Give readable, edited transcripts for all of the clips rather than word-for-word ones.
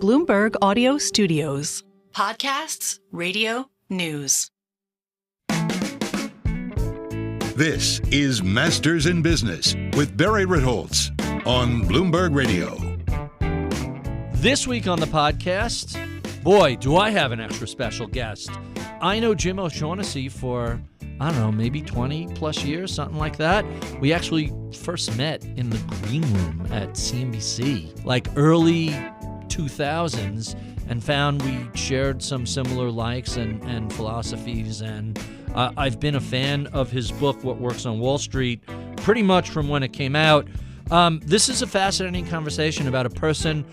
Bloomberg Audio Studios. Podcasts, radio, news. This is Masters in Business with Barry Ritholtz on Bloomberg Radio. This week on the podcast, boy, do I have an extra special guest. I know Jim OShaughnessy for, I don't know, maybe 20 plus years, something like that. We actually first met in the green room at CNBC, like early 2000s, and found we shared some similar likes and philosophies. And I've been a fan of his book, What Works on Wall Street, pretty much from when it came out. This is a fascinating conversation about a person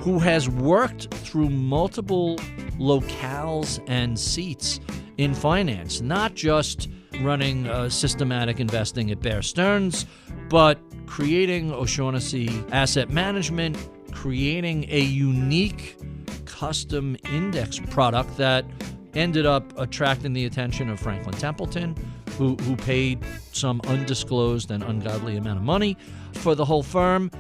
who has worked through multiple locales and seats in finance, not just running systematic investing at Bear Stearns, but creating O'Shaughnessy Asset Management, creating a unique custom index product that ended up attracting the attention of Franklin Templeton, who paid some undisclosed and ungodly amount of money for the whole firm.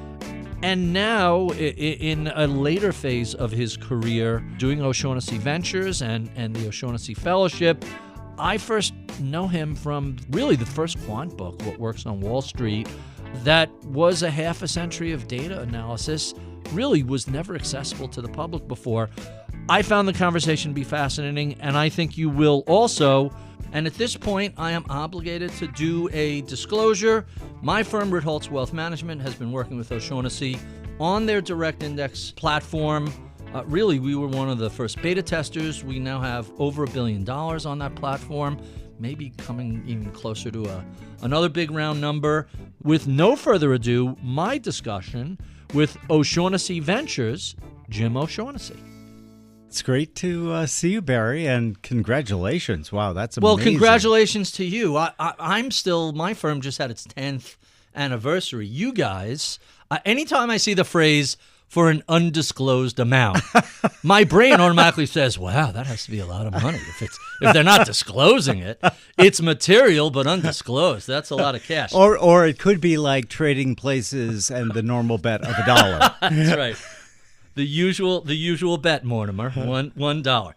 And now, in a later phase of his career, doing O'Shaughnessy Ventures and the O'Shaughnessy Fellowship, I first know him from really the first quant book, What Works on Wall Street, that was a half a century of data analysis, really was never accessible to the public before. I found the conversation to be fascinating, and I think you will also. And at this point, I am obligated to do a disclosure. My firm, Ritholtz Wealth Management, has been working with O'Shaughnessy on their direct index platform. Really, we were one of the first beta testers. We now have over $1 billion on that platform, maybe coming even closer to another big round number. With no further ado, my discussion with O'Shaughnessy Ventures, Jim O'Shaughnessy. It's great to see you, Barry, and congratulations. Wow, that's amazing. Well, congratulations to you. I'm still, my firm just had its 10th anniversary. You guys, anytime I see the phrase for an undisclosed amount, my brain automatically says, wow, that has to be a lot of money. If they're not disclosing it, it's material but undisclosed. That's a lot of cash. Or it could be like Trading Places and the normal bet of $1. That's right. The usual bet, Mortimer, $1.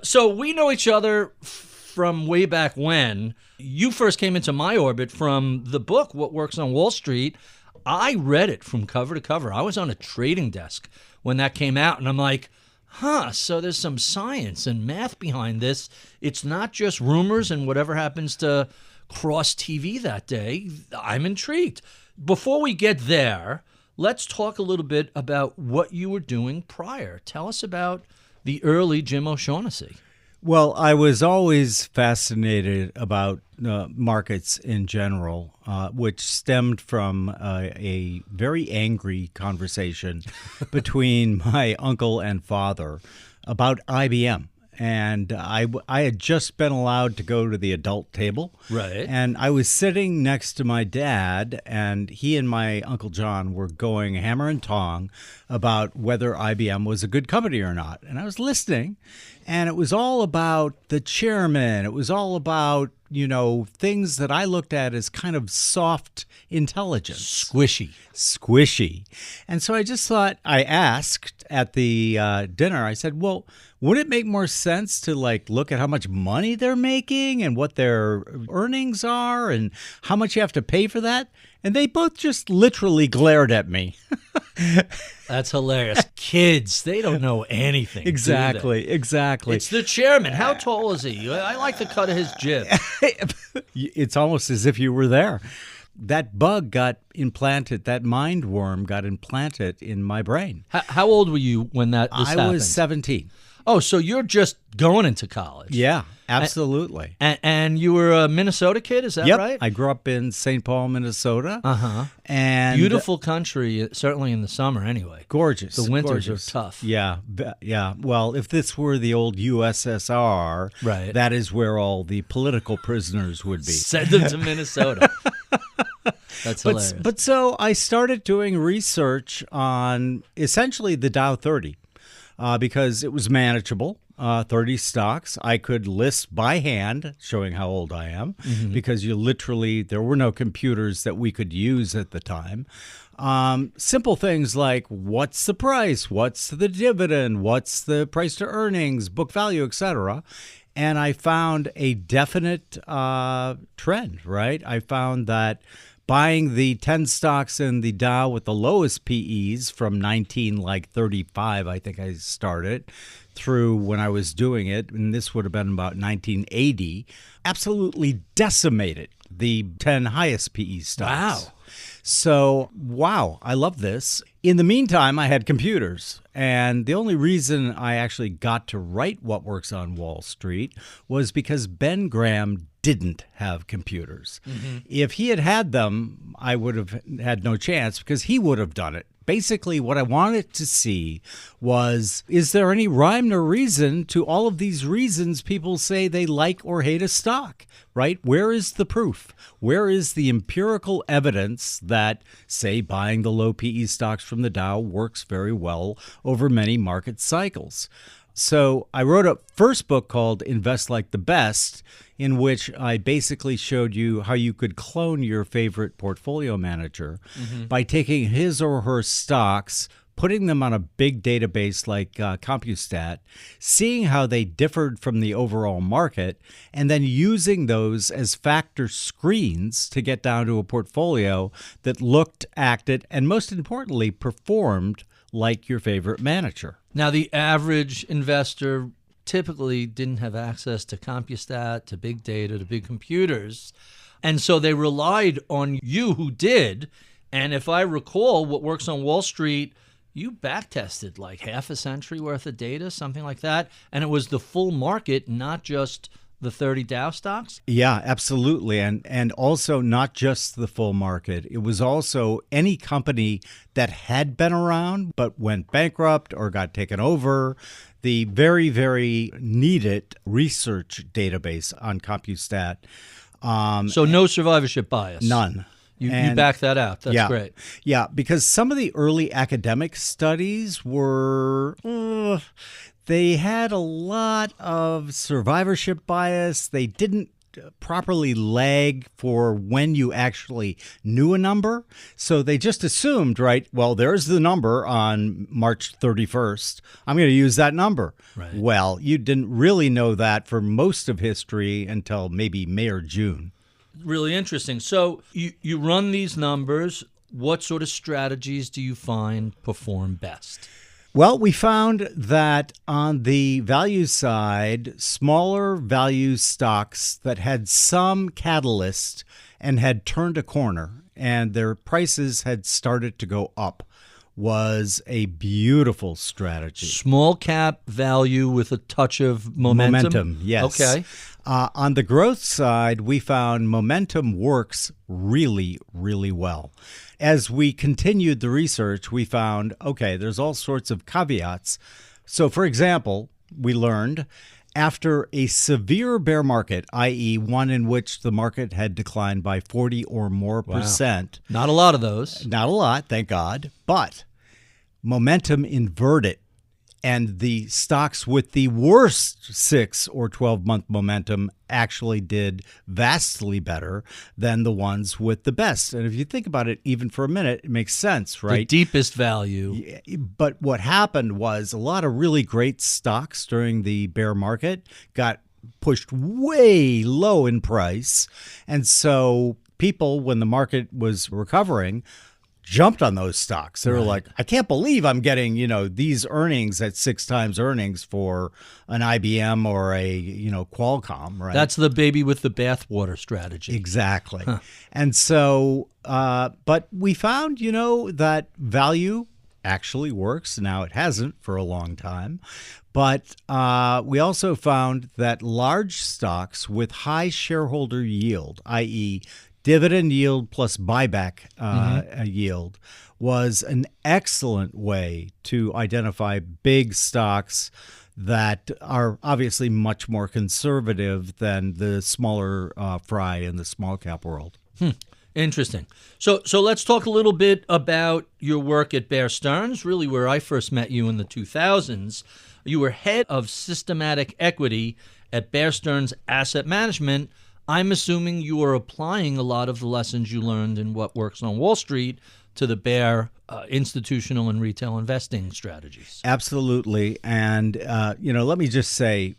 So we know each other from way back when. You first came into my orbit from the book, What Works on Wall Street. I read it from cover to cover. I was on a trading desk when that came out, and I'm like, so there's some science and math behind this. It's not just rumors and whatever happens to cross TV that day. I'm intrigued. Before we get there, let's talk a little bit about what you were doing prior. Tell us about the early Jim O'Shaughnessy. Well, I was always fascinated about markets in general, which stemmed from a very angry conversation between my uncle and father about IBM. And I had just been allowed to go to the adult table. Right. And I was sitting next to my dad, and he and my Uncle John were going hammer and tong about whether IBM was a good company or not. And I was listening, and it was all about the chairman. It was all about, things that I looked at as kind of soft intelligence. Squishy. And so I just thought, I asked at the dinner, I said, well, wouldn't it make more sense to look at how much money they're making and what their earnings are and how much you have to pay for that? And they both just literally glared at me. That's hilarious. Kids, they don't know anything. Exactly. It's the chairman. How tall is he? I like the cut of his jib. It's almost as if you were there. That bug got implanted, that mind worm got implanted in my brain. How old were you when this happened? I was 17. Oh, so you're just going into college. Yeah, absolutely. And you were a Minnesota kid, is that right? I grew up in St. Paul, Minnesota. Uh-huh. And beautiful country, certainly in the summer anyway. Gorgeous. The winters are tough. Yeah. Well, if this were the old USSR, right, that is where all the political prisoners would be. Send them to Minnesota. That's hilarious. But so I started doing research on essentially the Dow 30. Because it was manageable. 30 stocks. I could list by hand, showing how old I am, because there were no computers that we could use at the time. Simple things like what's the price, what's the dividend, what's the price to earnings, book value, etc. And I found a definite trend, right? I found that buying the 10 stocks in the Dow with the lowest PEs from 1935, I think I started, through when I was doing it, and this would have been about 1980, absolutely decimated the 10 highest PE stocks. Wow. So, I love this. In the meantime, I had computers. And the only reason I actually got to write What Works on Wall Street was because Ben Graham didn't have computers. If he had had them, I would have had no chance because he would have done it. Basically, what I wanted to see was, is there any rhyme or reason to all of these reasons people say they like or hate a stock, right? Where is the proof? Where is the empirical evidence that, say, buying the low PE stocks from the Dow works very well over many market cycles? So I wrote a first book called Invest Like the Best, in which I basically showed you how you could clone your favorite portfolio manager by taking his or her stocks, putting them on a big database like Computat, seeing how they differed from the overall market, and then using those as factor screens to get down to a portfolio that looked, acted, and most importantly, performed like your favorite manager. Now, the average investor typically didn't have access to Computat, to big data, to big computers. And so they relied on you who did. And if I recall, What Works on Wall Street, you backtested like half a century worth of data, something like that. And it was the full market, not just the 30 Dow stocks? Yeah, absolutely. And also not just the full market. It was also any company that had been around but went bankrupt or got taken over. The very, very needed research database on Computat. So no survivorship bias? None. You back that out. That's great. Yeah, because some of the early academic studies were... they had a lot of survivorship bias. They didn't properly lag for when you actually knew a number. So they just assumed, right, well, there's the number on March 31st. I'm going to use that number. Right. Well, you didn't really know that for most of history until maybe May or June. Really interesting. So you run these numbers. What sort of strategies do you find perform best? Well, we found that on the value side, smaller value stocks that had some catalyst and had turned a corner and their prices had started to go up was a beautiful strategy. Small cap value with a touch of momentum? Momentum, yes. Okay. On the growth side, we found momentum works really, really well. As we continued the research, we found, okay, there's all sorts of caveats. So, for example, we learned after a severe bear market, i.e. one in which the market had declined by 40 or more percent. Not a lot of those. Not a lot, thank God. But momentum inverted. And the stocks with the worst 6 or 12-month momentum actually did vastly better than the ones with the best. And if you think about it, even for a minute, it makes sense, right? The deepest value. But what happened was a lot of really great stocks during the bear market got pushed way low in price. And so people, when the market was recovering, jumped on those stocks. They were like, I can't believe I'm getting, these earnings at 6 times earnings for an IBM or a, Qualcomm, right? That's the baby with the bathwater strategy. Exactly. Huh. And so, but we found, that value actually works. Now, it hasn't for a long time. But we also found that large stocks with high shareholder yield, i.e., dividend yield plus buyback yield, was an excellent way to identify big stocks that are obviously much more conservative than the smaller fry in the small cap world. Interesting. So let's talk a little bit about your work at Bear Stearns, really where I first met you in the 2000s. You were head of systematic equity at Bear Stearns Asset Management. I'm assuming you are applying a lot of the lessons you learned in what works on Wall Street to the Bear institutional and retail investing strategies. Absolutely. And, let me just say,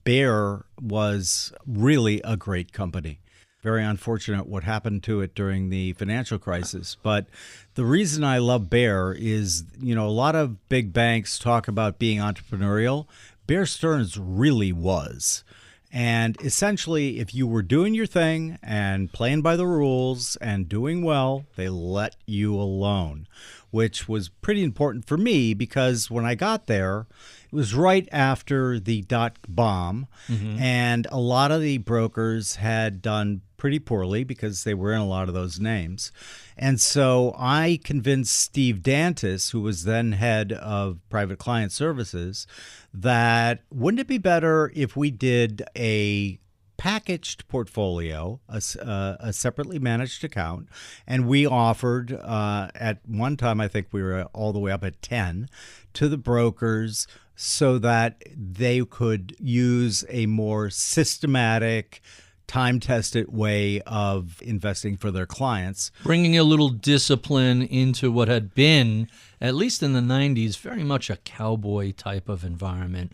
Bear was really a great company. Very unfortunate what happened to it during the financial crisis. But the reason I love Bear is, a lot of big banks talk about being entrepreneurial. Bear Stearns really was. And essentially, if you were doing your thing and playing by the rules and doing well, they let you alone, which was pretty important for me because when I got there, it was right after the dot-bomb, and a lot of the brokers had done pretty poorly because they were in a lot of those names. And so I convinced Steve Dantis, who was then head of private client services, that wouldn't it be better if we did a packaged portfolio, a separately managed account, and we offered, at one time, I think we were all the way up at 10, to the brokers so that they could use a more systematic, time-tested way of investing for their clients. Bringing a little discipline into what had been, at least in the 90s, very much a cowboy type of environment.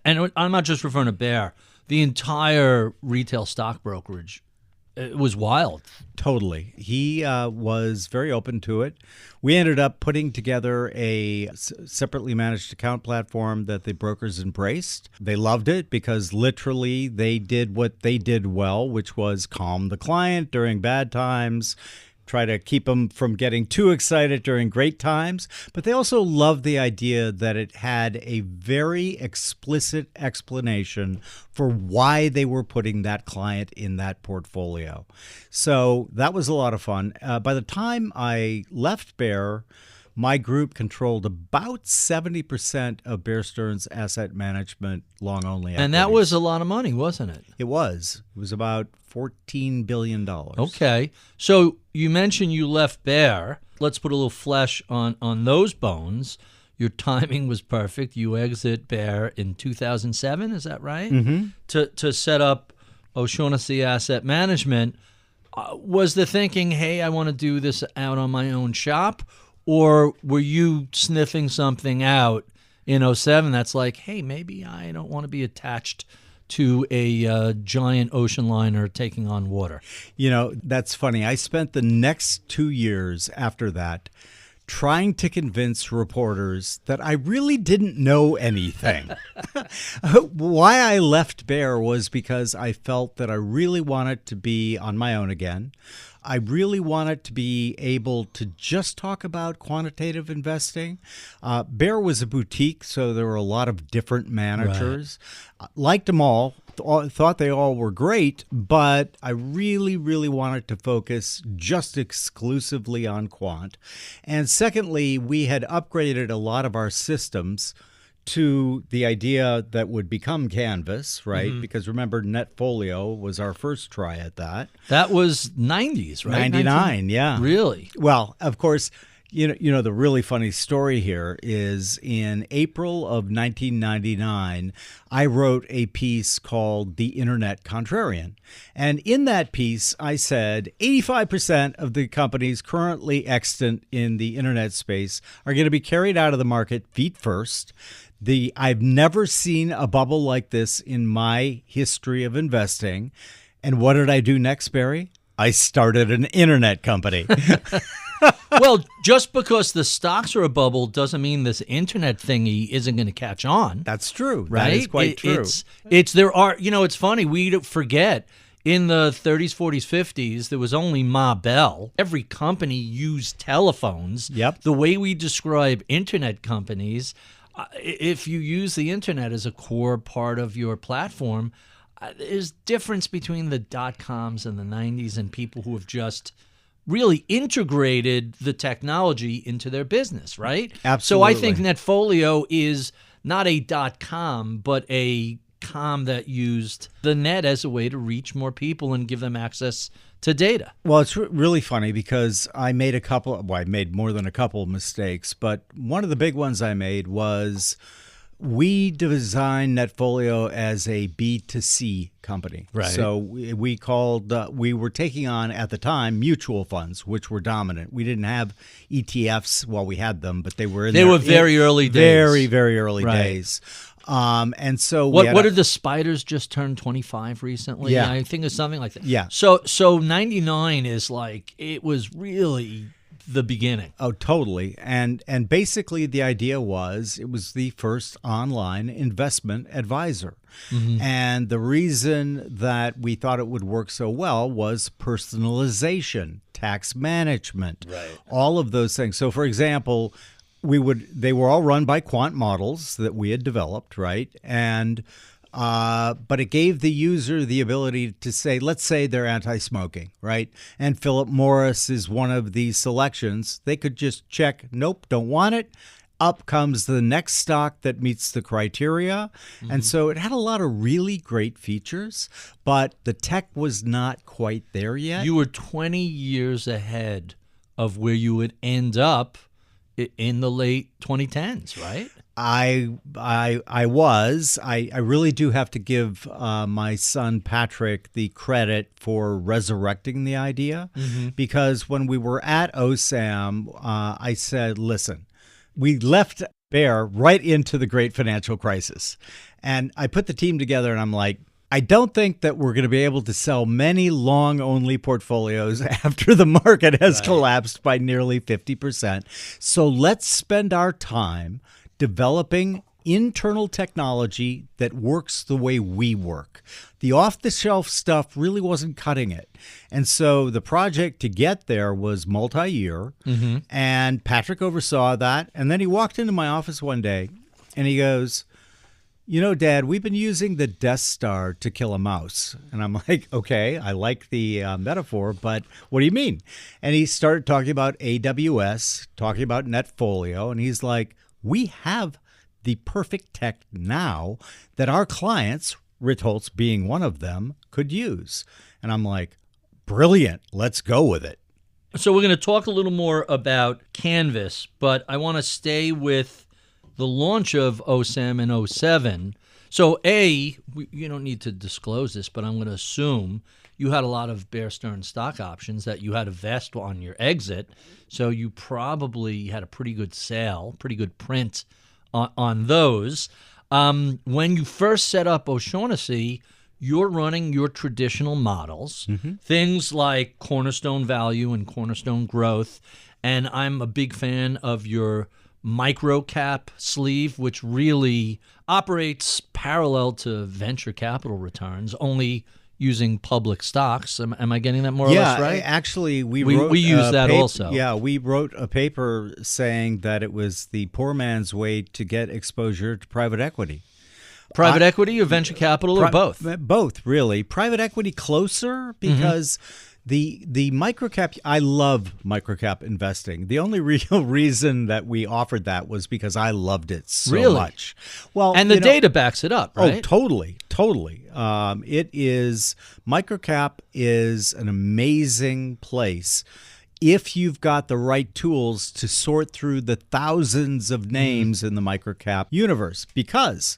And I'm not just referring to Bear. The entire retail stock brokerage, it was wild. Totally. He was very open to it. We ended up putting together a separately managed account platform that the brokers embraced. They loved it because literally they did what they did well, which was calm the client during bad times, try to keep them from getting too excited during great times. But they also loved the idea that it had a very explicit explanation for why they were putting that client in that portfolio. So that was a lot of fun. By the time I left Bear, my group controlled about 70% of Bear Stearns Asset Management long-only equities. And that was a lot of money, wasn't it? It was. It was about $14 billion. Okay. So you mentioned you left Bear. Let's put a little flesh on those bones. Your timing was perfect. You exit Bear in 2007, is that right? Mm-hmm. To set up O'Shaughnessy Asset Management. Was the thinking, hey, I want to do this out on my own shop? Or were you sniffing something out in 2007 that's like, hey, maybe I don't want to be attached to a giant ocean liner taking on water? That's funny. I spent the next 2 years after that trying to convince reporters that I really didn't know anything. Why I left Bear was because I felt that I really wanted to be on my own again. I really wanted to be able to just talk about quantitative investing. Bear was a boutique, so there were a lot of different managers. Right. Liked them all, thought they all were great, but I really, really wanted to focus just exclusively on quant. And secondly, we had upgraded a lot of our systems to the idea that would become Canvas, right? Mm-hmm. Because remember, Netfolio was our first try at that. That was 90s, right? 99, yeah. Really? Well, of course, the really funny story here is in April of 1999, I wrote a piece called The Internet Contrarian. And in that piece, I said 85% of the companies currently extant in the internet space are going to be carried out of the market feet first. I've never seen a bubble like this in my history of investing. And what did I do next, Barry? I started an internet company. Well, just because the stocks are a bubble doesn't mean this internet thingy isn't going to catch on. That's true. Right? That is quite true. It's funny, we forget. In the 30s, 40s, 50s, there was only Ma Bell. Every company used telephones. Yep. The way we describe internet companies, if you use the internet as a core part of your platform, there's difference between the dot-coms and the 90s and people who have just really integrated the technology into their business, right? Absolutely. So I think Netfolio is not a dot-com, but a .com that used the net as a way to reach more people and give them access to data. Well, it's really funny because I made I made more than a couple of mistakes, but one of the big ones I made was we designed Netfolio as a B2C company. Right. So we were taking on, at the time, mutual funds, which were dominant. We didn't have ETFs while we had them, but they were very early days. Very, very early Right. days. And so what did the Spiders just turn 25 recently? Yeah. I think it's something like that. Yeah. So 99 is like, it was really the beginning. Oh, totally. And basically the idea was it was the first online investment advisor. Mm-hmm. And the reason that we thought it would work so well was personalization, tax management, all of those things. So for example, they were all run by quant models that we had developed, right? And but it gave the user the ability to say, let's say they're anti-smoking, right? And Philip Morris is one of these selections. They could just check, nope, don't want it. Up comes the next stock that meets the criteria. Mm-hmm. And so it had a lot of really great features, but the tech was not quite there yet. You were 20 years ahead of where you would end up in the late 2010s, right? I was. I really do have to give my son Patrick the credit for resurrecting the idea, because when we were at OSAM, I said, listen, we left Bear right into the great financial crisis. And I put the team together and I'm like, I don't think that we're going to be able to sell many long-only portfolios after the market has collapsed by nearly 50%. So let's spend our time developing internal technology that works the way we work. The off-the-shelf stuff really wasn't cutting it. And so the project to get there was multi-year, and Patrick oversaw that. And then he walked into my office one day, and he goes, you know, Dad, we've been using the Death Star to kill a mouse. And I'm like, okay, I like the metaphor, but what do you mean? And he started talking about AWS, talking about Netfolio, and he's like, we have the perfect tech now that our clients, Ritholtz being one of them, could use. And I'm like, brilliant, let's go with it. So we're going to talk a little more about Canvas, but I want to stay with the launch of OSAM in 07. So you don't need to disclose this, but I'm going to assume you had a lot of Bear Stearns stock options that you had to vest on your exit. So you probably had a pretty good sale, pretty good print on those. When you first set up O'Shaughnessy, you're running your traditional models, things like Cornerstone Value and Cornerstone Growth. And I'm a big fan of your Microcap sleeve, which really operates parallel to venture capital returns, only using public stocks. Am I getting that more or less right? Yeah, actually, we use that also. Yeah, we wrote a paper saying that it was the poor man's way to get exposure to private equity. Private equity or venture capital or both? Both, really. Private equity closer because the microcap, I love microcap investing. The only real reason that we offered that was because I loved it so much. Well, and the data backs it up, right? Oh, totally. Microcap is an amazing place if you've got the right tools to sort through the thousands of names in the microcap universe, because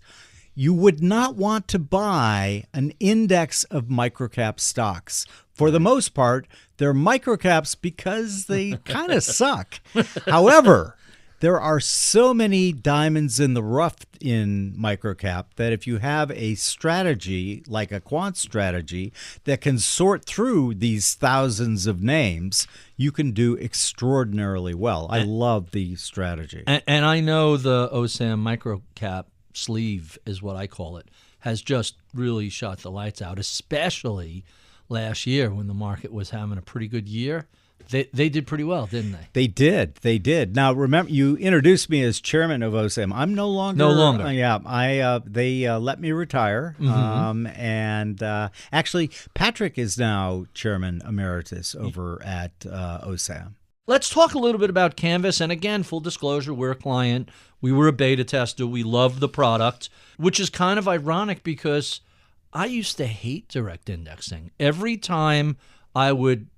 you would not want to buy an index of microcap stocks. For the most part, they're microcaps because they kind of suck. However, there are so many diamonds in the rough in microcap that if you have a strategy like a quant strategy that can sort through these thousands of names, you can do extraordinarily well. I love the strategy. And I know the OSAM microcap sleeve is what I call it, has just really shot the lights out, especially last year when the market was having a pretty good year. They did pretty well, didn't they? They did. Now, remember, you introduced me as chairman of OSAM. I'm no longer. They let me retire. And actually, Patrick is now chairman emeritus over at OSAM. Let's talk a little bit about Canvas. And again, full disclosure, we're a client. We were a beta tester. We love the product, which is kind of ironic because I used to hate direct indexing. Every time I would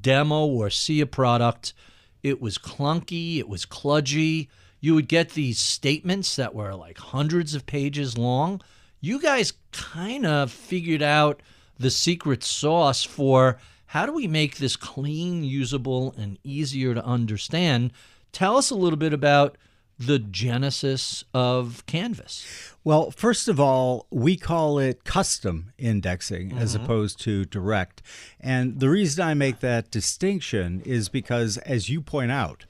demo or see a product, it was clunky, it was kludgy. You would get these statements that were like hundreds of pages long. You guys kind of figured out the secret sauce for how do we make this clean, usable, and easier to understand. Tell us a little bit about the genesis of Canvas. Well, first of all, we call it custom indexing as opposed to direct. And the reason I make that distinction is because, as you point out,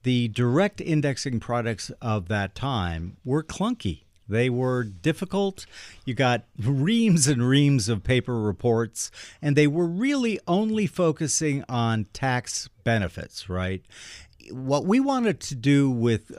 the direct indexing products of that time were clunky. They were difficult. You got reams and reams of paper reports, and they were really only focusing on tax benefits, right? What we wanted to do with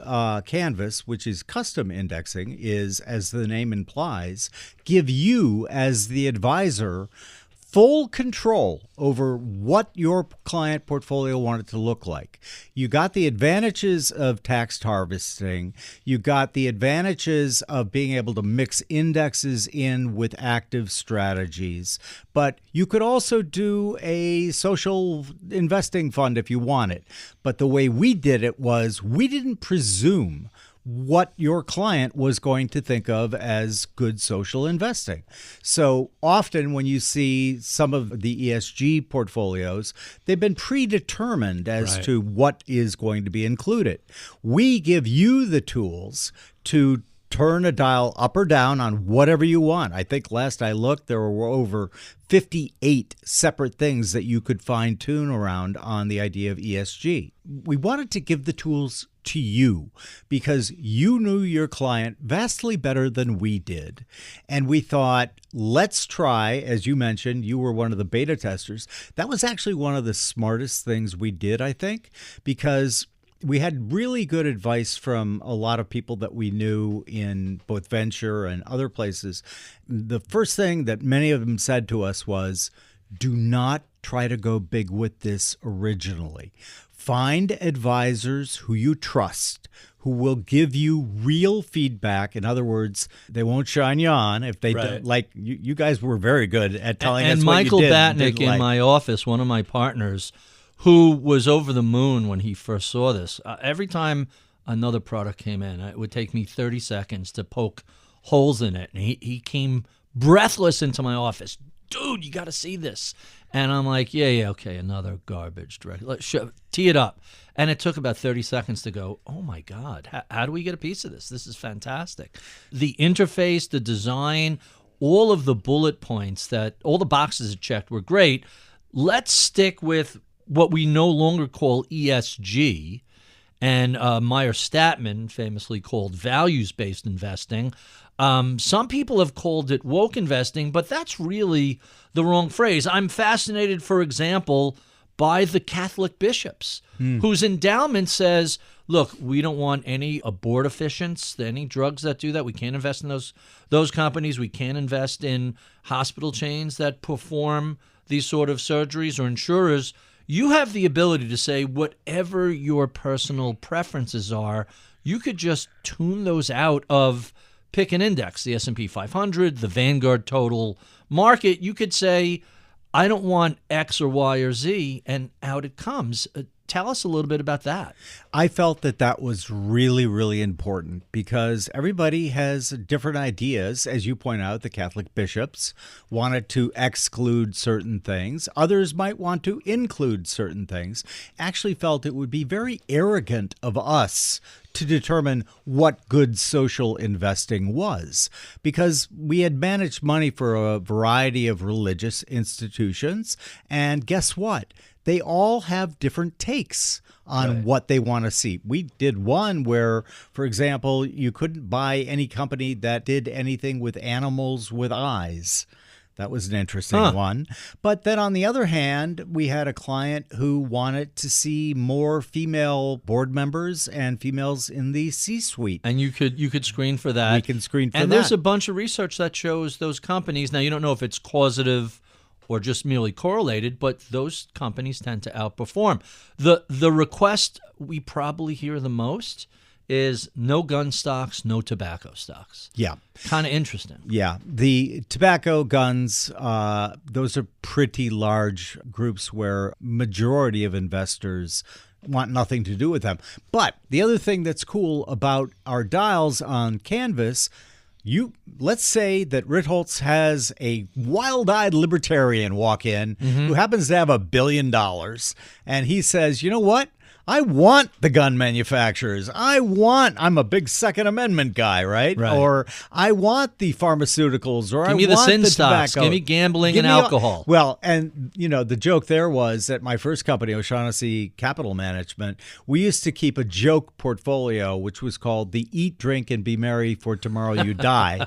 Canvas, which is custom indexing, is, as the name implies, give you, as the advisor, full control over what your client portfolio wanted to look like. You got the advantages of tax harvesting. You got the advantages of being able to mix indexes in with active strategies. But you could also do a social investing fund if you wanted. But the way we did it was we didn't presume what your client was going to think of as good social investing. So often when you see some of the ESG portfolios, they've been predetermined as to what is going to be included. We give you the tools to turn a dial up or down on whatever you want. I think last I looked, there were over 58 separate things that you could fine tune around on the idea of ESG. We wanted to give the tools to you because you knew your client vastly better than we did. And we thought, let's try, as you mentioned, you were one of the beta testers. That was actually one of the smartest things we did, I think, because we had really good advice from a lot of people that we knew in both venture and other places. The first thing that many of them said to us was, do not try to go big with this originally. Find advisors who you trust, who will give you real feedback. In other words, they won't shine you on if they don't. Like you guys were very good at telling us what you did. And Michael Batnick in my office, one of my partners, who was over the moon when he first saw this. Every time another product came in, it would take me 30 seconds to poke holes in it. And he came breathless into my office. Dude, you got to see this. And I'm like, yeah, okay, another garbage direct. Let's tee it up. And it took about 30 seconds to go, oh, my God, how do we get a piece of this? This is fantastic. The interface, the design, all of the bullet points, all the boxes it checked were great. Let's stick with what we no longer call ESG, and Meyer Statman famously called values-based investing. Some people have called it woke investing, but that's really the wrong phrase. I'm fascinated, for example, by the Catholic bishops, whose endowment says, look, we don't want any abortifacients, any drugs that do that. We can't invest in those companies. We can't invest in hospital chains that perform these sort of surgeries or insurers. You have the ability to say whatever your personal preferences are, you could just tune those out of pick an index, the S&P 500, the Vanguard Total Market. You could say, I don't want X or Y or Z, and out it comes. Tell us a little bit about that. I felt that was really, really important because everybody has different ideas. As you point out, the Catholic bishops wanted to exclude certain things. Others might want to include certain things. Actually felt it would be very arrogant of us to determine what good social investing was, because we had managed money for a variety of religious institutions. And guess what? They all have different takes on what they want to see. We did one where, for example, you couldn't buy any company that did anything with animals with eyes. That was an interesting one. But then on the other hand, we had a client who wanted to see more female board members and females in the C-suite. And you could screen for that. We can screen for that. And there's a bunch of research that shows those companies, now you don't know if it's causative or just merely correlated, but those companies tend to outperform. The request we probably hear the most is no gun stocks, no tobacco stocks. Yeah. Kind of interesting. Yeah. The tobacco, guns, those are pretty large groups where majority of investors want nothing to do with them. But the other thing that's cool about our dials on Canvas, let's say that Ritholtz has a wild-eyed libertarian walk in who happens to have $1 billion, and he says, you know what? I want the gun manufacturers. I'm a big Second Amendment guy, right? Or I want the pharmaceuticals, or Give me I want the sin the stocks. tobacco. Give me gambling and alcohol. Well, and the joke there was at my first company, O'Shaughnessy Capital Management, we used to keep a joke portfolio, which was called the Eat, Drink, and Be Merry for Tomorrow You Die.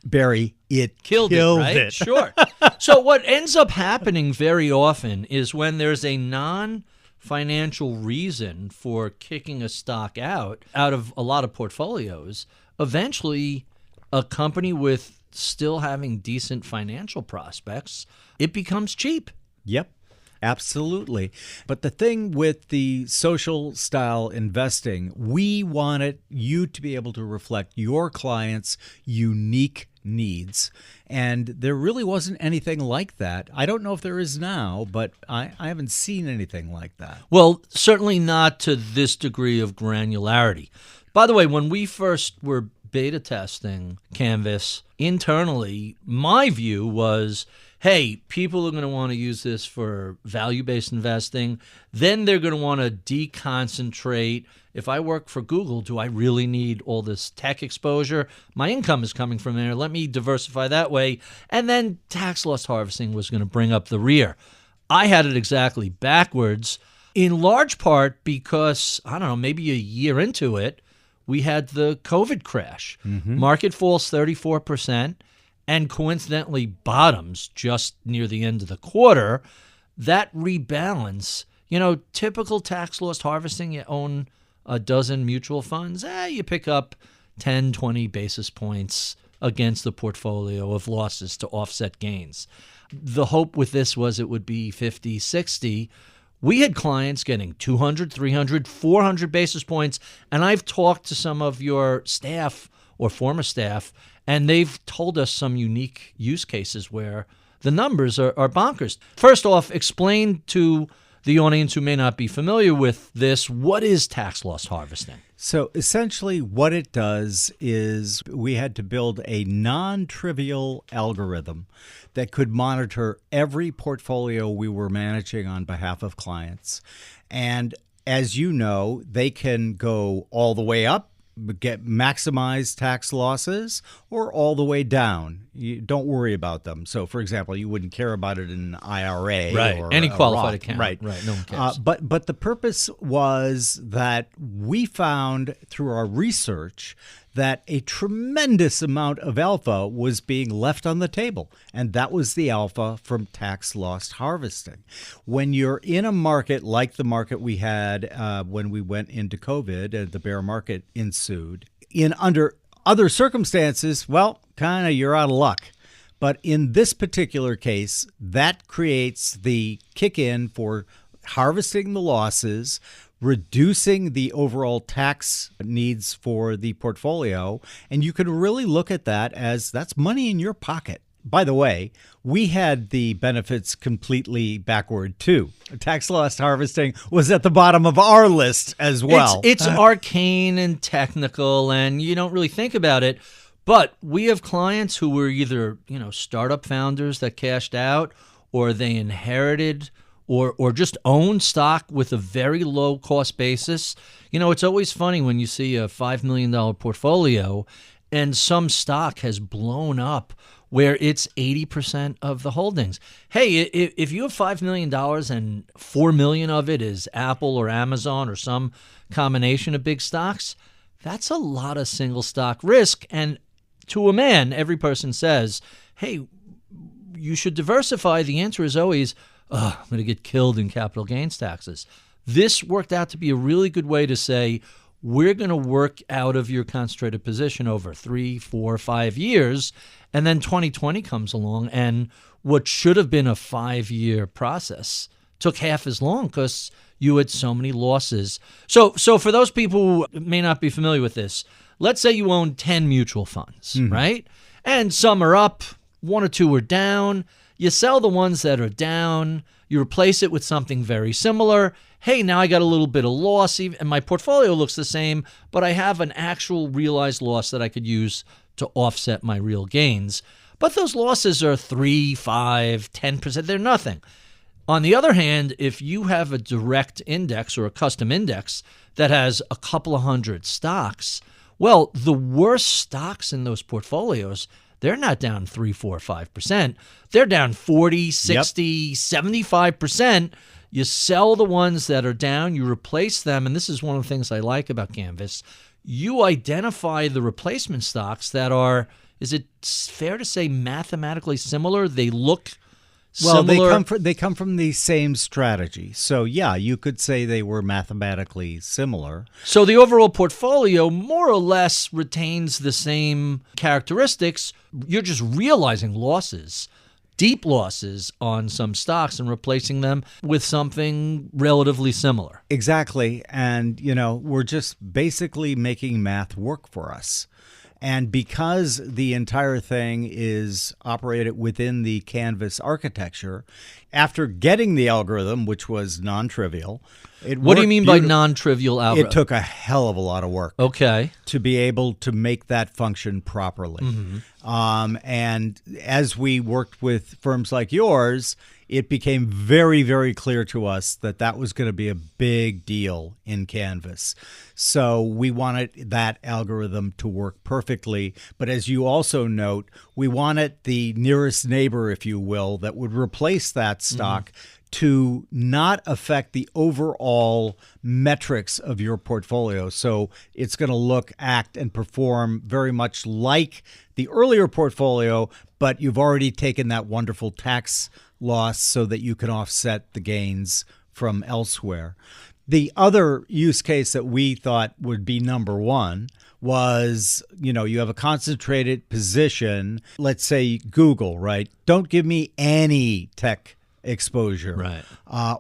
Barry, it killed it, right? Sure. So what ends up happening very often is when there's a non-financial reason for kicking a stock out of a lot of portfolios, eventually a company with still having decent financial prospects, it becomes cheap. Yep, absolutely. But the thing with the social style investing, we wanted you to be able to reflect your clients' unique needs. And there really wasn't anything like that. I don't know if there is now, but I haven't seen anything like that. Well, certainly not to this degree of granularity. By the way, when we first were beta testing Canvas internally, my view was, hey, people are going to want to use this for value-based investing. Then they're going to want to deconcentrate. If I work for Google, do I really need all this tech exposure? My income is coming from there. Let me diversify that way. And then tax loss harvesting was going to bring up the rear. I had it exactly backwards, in large part because, I don't know, maybe a year into it, we had the COVID crash. Market falls 34%. And coincidentally bottoms just near the end of the quarter. That rebalance, typical tax loss harvesting, you own a dozen mutual funds, you pick up 10, 20 basis points against the portfolio of losses to offset gains. The hope with this was it would be 50, 60. We had clients getting 200, 300, 400 basis points, and I've talked to some of your staff or former staff, and they've told us some unique use cases where the numbers are bonkers. First off, explain to the audience who may not be familiar with this, what is tax loss harvesting? So essentially what it does is we had to build a non-trivial algorithm that could monitor every portfolio we were managing on behalf of clients. And as you know, they can go all the way up, get maximized tax losses, or all the way down. You don't worry about them. So, for example, you wouldn't care about it in an IRA, right? Or any qualified Roth. account, right? No one cares. But the purpose was that we found through our research that a tremendous amount of alpha was being left on the table, and that was the alpha from tax loss harvesting. When you're in a market like the market we had when we went into COVID and the bear market ensued, under other circumstances, well, kind of you're out of luck. But in this particular case, that creates the kick-in for harvesting the losses, reducing the overall tax needs for the portfolio, and you can really look at that as that's money in your pocket. By the way, we had the benefits completely backward too. Tax loss harvesting was at the bottom of our list as well. It's arcane and technical, and you don't really think about it. But we have clients who were either, startup founders that cashed out, or they inherited or just own stock with a very low cost basis. It's always funny when you see a $5 million portfolio and some stock has blown up where it's 80% of the holdings. Hey, if you have $5 million and $4 million of it is Apple or Amazon or some combination of big stocks, that's a lot of single stock risk. And to a man, every person says, hey, you should diversify. The answer is always, I'm going to get killed in capital gains taxes. This worked out to be a really good way to say, we're going to work out of your concentrated position over 3, 4, 5 years. And then 2020 comes along, and what should have been a 5-year process took half as long because you had so many losses. So for those people who may not be familiar with this, let's say you own 10 mutual funds, right? And some are up, 1 or 2 are down. You sell the ones that are down, you replace it with something very similar. Hey, now I got a little bit of loss, and my portfolio looks the same, but I have an actual realized loss that I could use to offset my real gains. But those losses are 3, 5, 10%. They're nothing. On the other hand, if you have a direct index or a custom index that has a couple of hundred stocks, well, the worst stocks in those portfolios, they're not down 3, 4, 5%. They're down 40, 60, 75%. You sell the ones that are down, you replace them, and this is one of the things I like about Canvas. You identify the replacement stocks that are, is it fair to say, mathematically similar? They look similar. Well, they come from the same strategy. So, yeah, you could say they were mathematically similar. So the overall portfolio more or less retains the same characteristics. You're just realizing losses, deep losses on some stocks and replacing them with something relatively similar. Exactly. And, we're just basically making math work for us. And because the entire thing is operated within the Canvas architecture, after getting the algorithm, which was non-trivial, what do you mean by non-trivial algorithm? It took a hell of a lot of work. Okay. To be able to make that function properly. And as we worked with firms like yours, it became very, very clear to us that that was going to be a big deal in Canvas. So we wanted that algorithm to work perfectly. But as you also note, we wanted the nearest neighbor, if you will, that would replace that stock to not affect the overall metrics of your portfolio. So it's going to look, act, and perform very much like the earlier portfolio, but you've already taken that wonderful tax loss so that you can offset the gains from elsewhere. The other use case that we thought would be number one was, you have a concentrated position, let's say Google, right? Don't give me any tech exposure, right?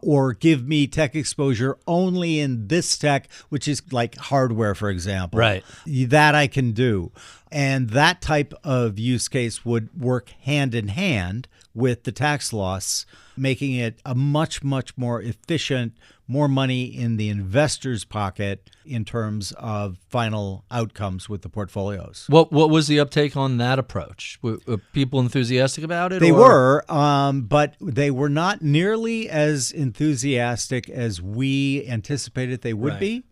Or give me tech exposure only in this tech, which is like hardware, for example. Right. That I can do. And that type of use case would work hand in hand with the tax loss, making it a much, much more efficient, more money in the investor's pocket in terms of final outcomes with the portfolios. What was the uptake on that approach? Were people enthusiastic about it? They were, but they were not nearly as enthusiastic as we anticipated they would be.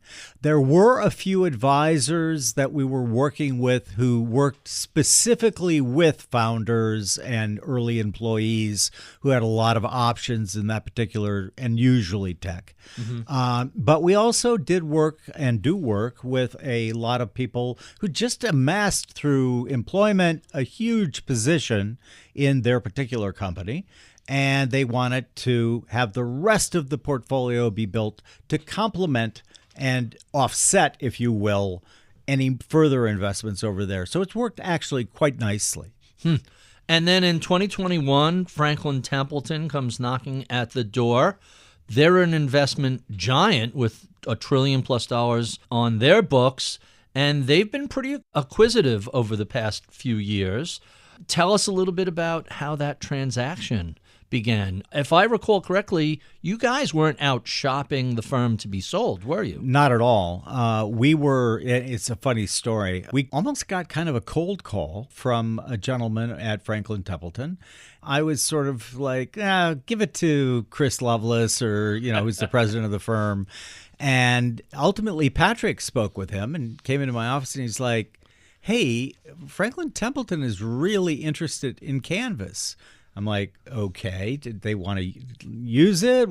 There were a few advisors that we were working with who worked specifically with founders and early employees who had a lot of options in that particular and usually tech. But we also did work and do work with a lot of people who just amassed through employment a huge position in their particular company. And they wanted to have the rest of the portfolio be built to complement and offset, if you will, any further investments over there. So it's worked actually quite nicely. And then in 2021, Franklin Templeton comes knocking at the door. They're an investment giant with $1 trillion+ on their books, and they've been pretty acquisitive over the past few years. Tell us a little bit about how that transaction began. If I recall correctly, you guys weren't out shopping the firm to be sold, were you? Not at all. We were, it's a funny story. We almost got kind of a cold call from a gentleman at Franklin Templeton. I was sort of like, give it to Chris Lovelace or, who's the president of the firm. And ultimately, Patrick spoke with him and came into my office and he's like, hey, Franklin Templeton is really interested in Canvas. I'm like, okay, did they want to use it?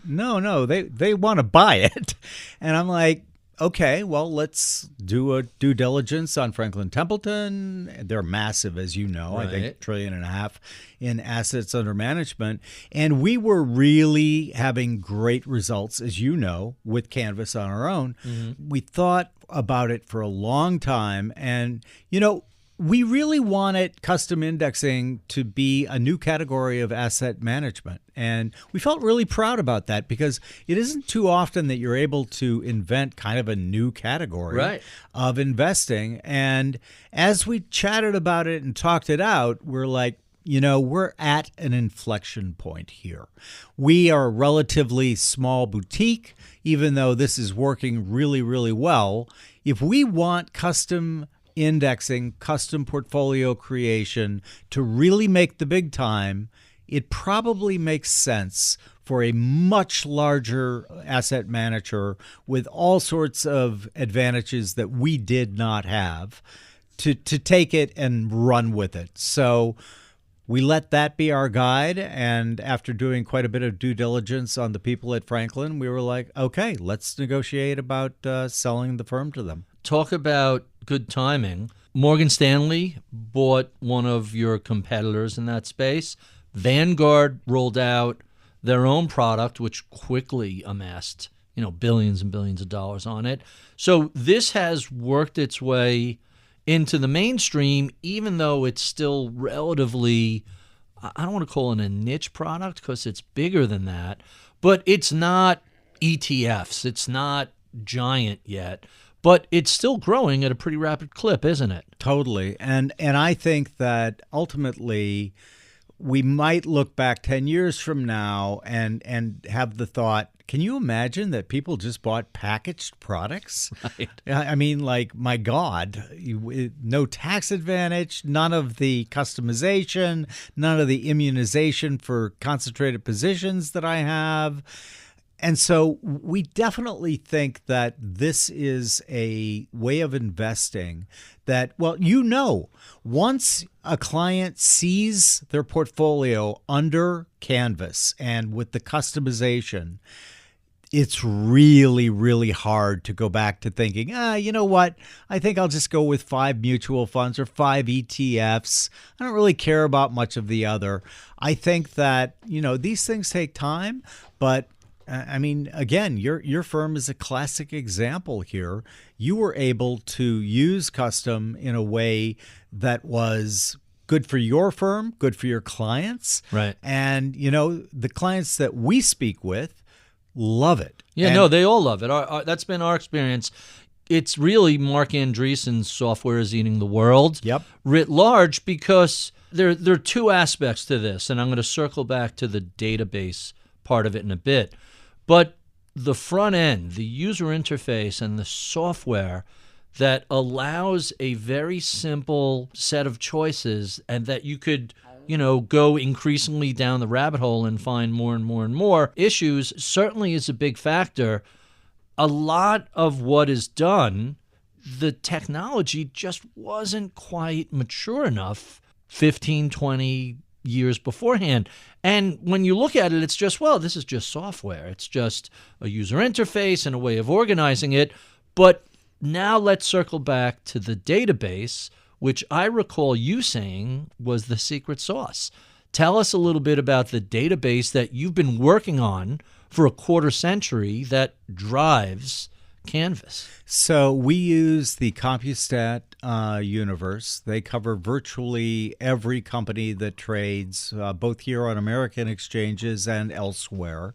No, they want to buy it. And I'm like, okay, well, let's do a due diligence on Franklin Templeton. They're massive, as you know, I think $1.5 trillion in assets under management. And we were really having great results, as you know, with Canvas on our own. Mm-hmm. We thought about it for a long time. And, we really wanted custom indexing to be a new category of asset management. And we felt really proud about that because it isn't too often that you're able to invent kind of a new category of investing. And as we chatted about it and talked it out, we're like, we're at an inflection point here. We are a relatively small boutique, even though this is working really, really well. If we want custom indexing, custom portfolio creation to really make the big time, it probably makes sense for a much larger asset manager with all sorts of advantages that we did not have to take it and run with it. So we let that be our guide. And after doing quite a bit of due diligence on the people at Franklin, we were like, okay, let's negotiate about selling the firm to them. Talk about good timing. Morgan Stanley bought one of your competitors in that space. Vanguard rolled out their own product, which quickly amassed, billions and billions of dollars on it. So this has worked its way into the mainstream, even though it's still relatively, I don't want to call it a niche product because it's bigger than that, but it's not ETFs. It's not giant yet. But it's still growing at a pretty rapid clip, isn't it? Totally. And I think that ultimately we might look back 10 years from now and have the thought, can you imagine that people just bought packaged products? Right. I mean, like, my God, no tax advantage, none of the customization, none of the immunization for concentrated positions that I have. And so we definitely think that this is a way of investing that, once a client sees their portfolio under Canvas and with the customization, it's really, really hard to go back to thinking, you know what? I think I'll just go with 5 mutual funds or 5 ETFs. I don't really care about much of the other. I think that, these things take time, but I mean, again, your firm is a classic example here. You were able to use custom in a way that was good for your firm, good for your clients. Right. And, the clients that we speak with love it. Yeah, they all love it. That's been our experience. It's really Mark Andreessen's software is eating the world writ large because there are two aspects to this, and I'm going to circle back to the database part of it in a bit. But the front end, the user interface and the software that allows a very simple set of choices and that you could, go increasingly down the rabbit hole and find more and more and more issues certainly is a big factor. A lot of what is done, the technology just wasn't quite mature enough 15, 20 years beforehand. And when you look at it, it's just, this is just software. It's just a user interface and a way of organizing it. But now let's circle back to the database, which I recall you saying was the secret sauce. Tell us a little bit about the database that you've been working on for a quarter century that drives Canvas. So we use the Computat universe. They cover virtually every company that trades, both here on American exchanges and elsewhere.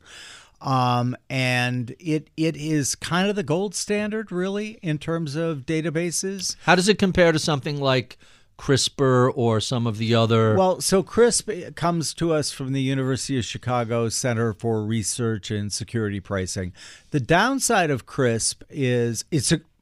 And it is kind of the gold standard, really, in terms of databases. How does it compare to something like CRISPR or some of the other? Well, so CRISP comes to us from the University of Chicago Center for Research and Security Pricing. The downside of CRISP is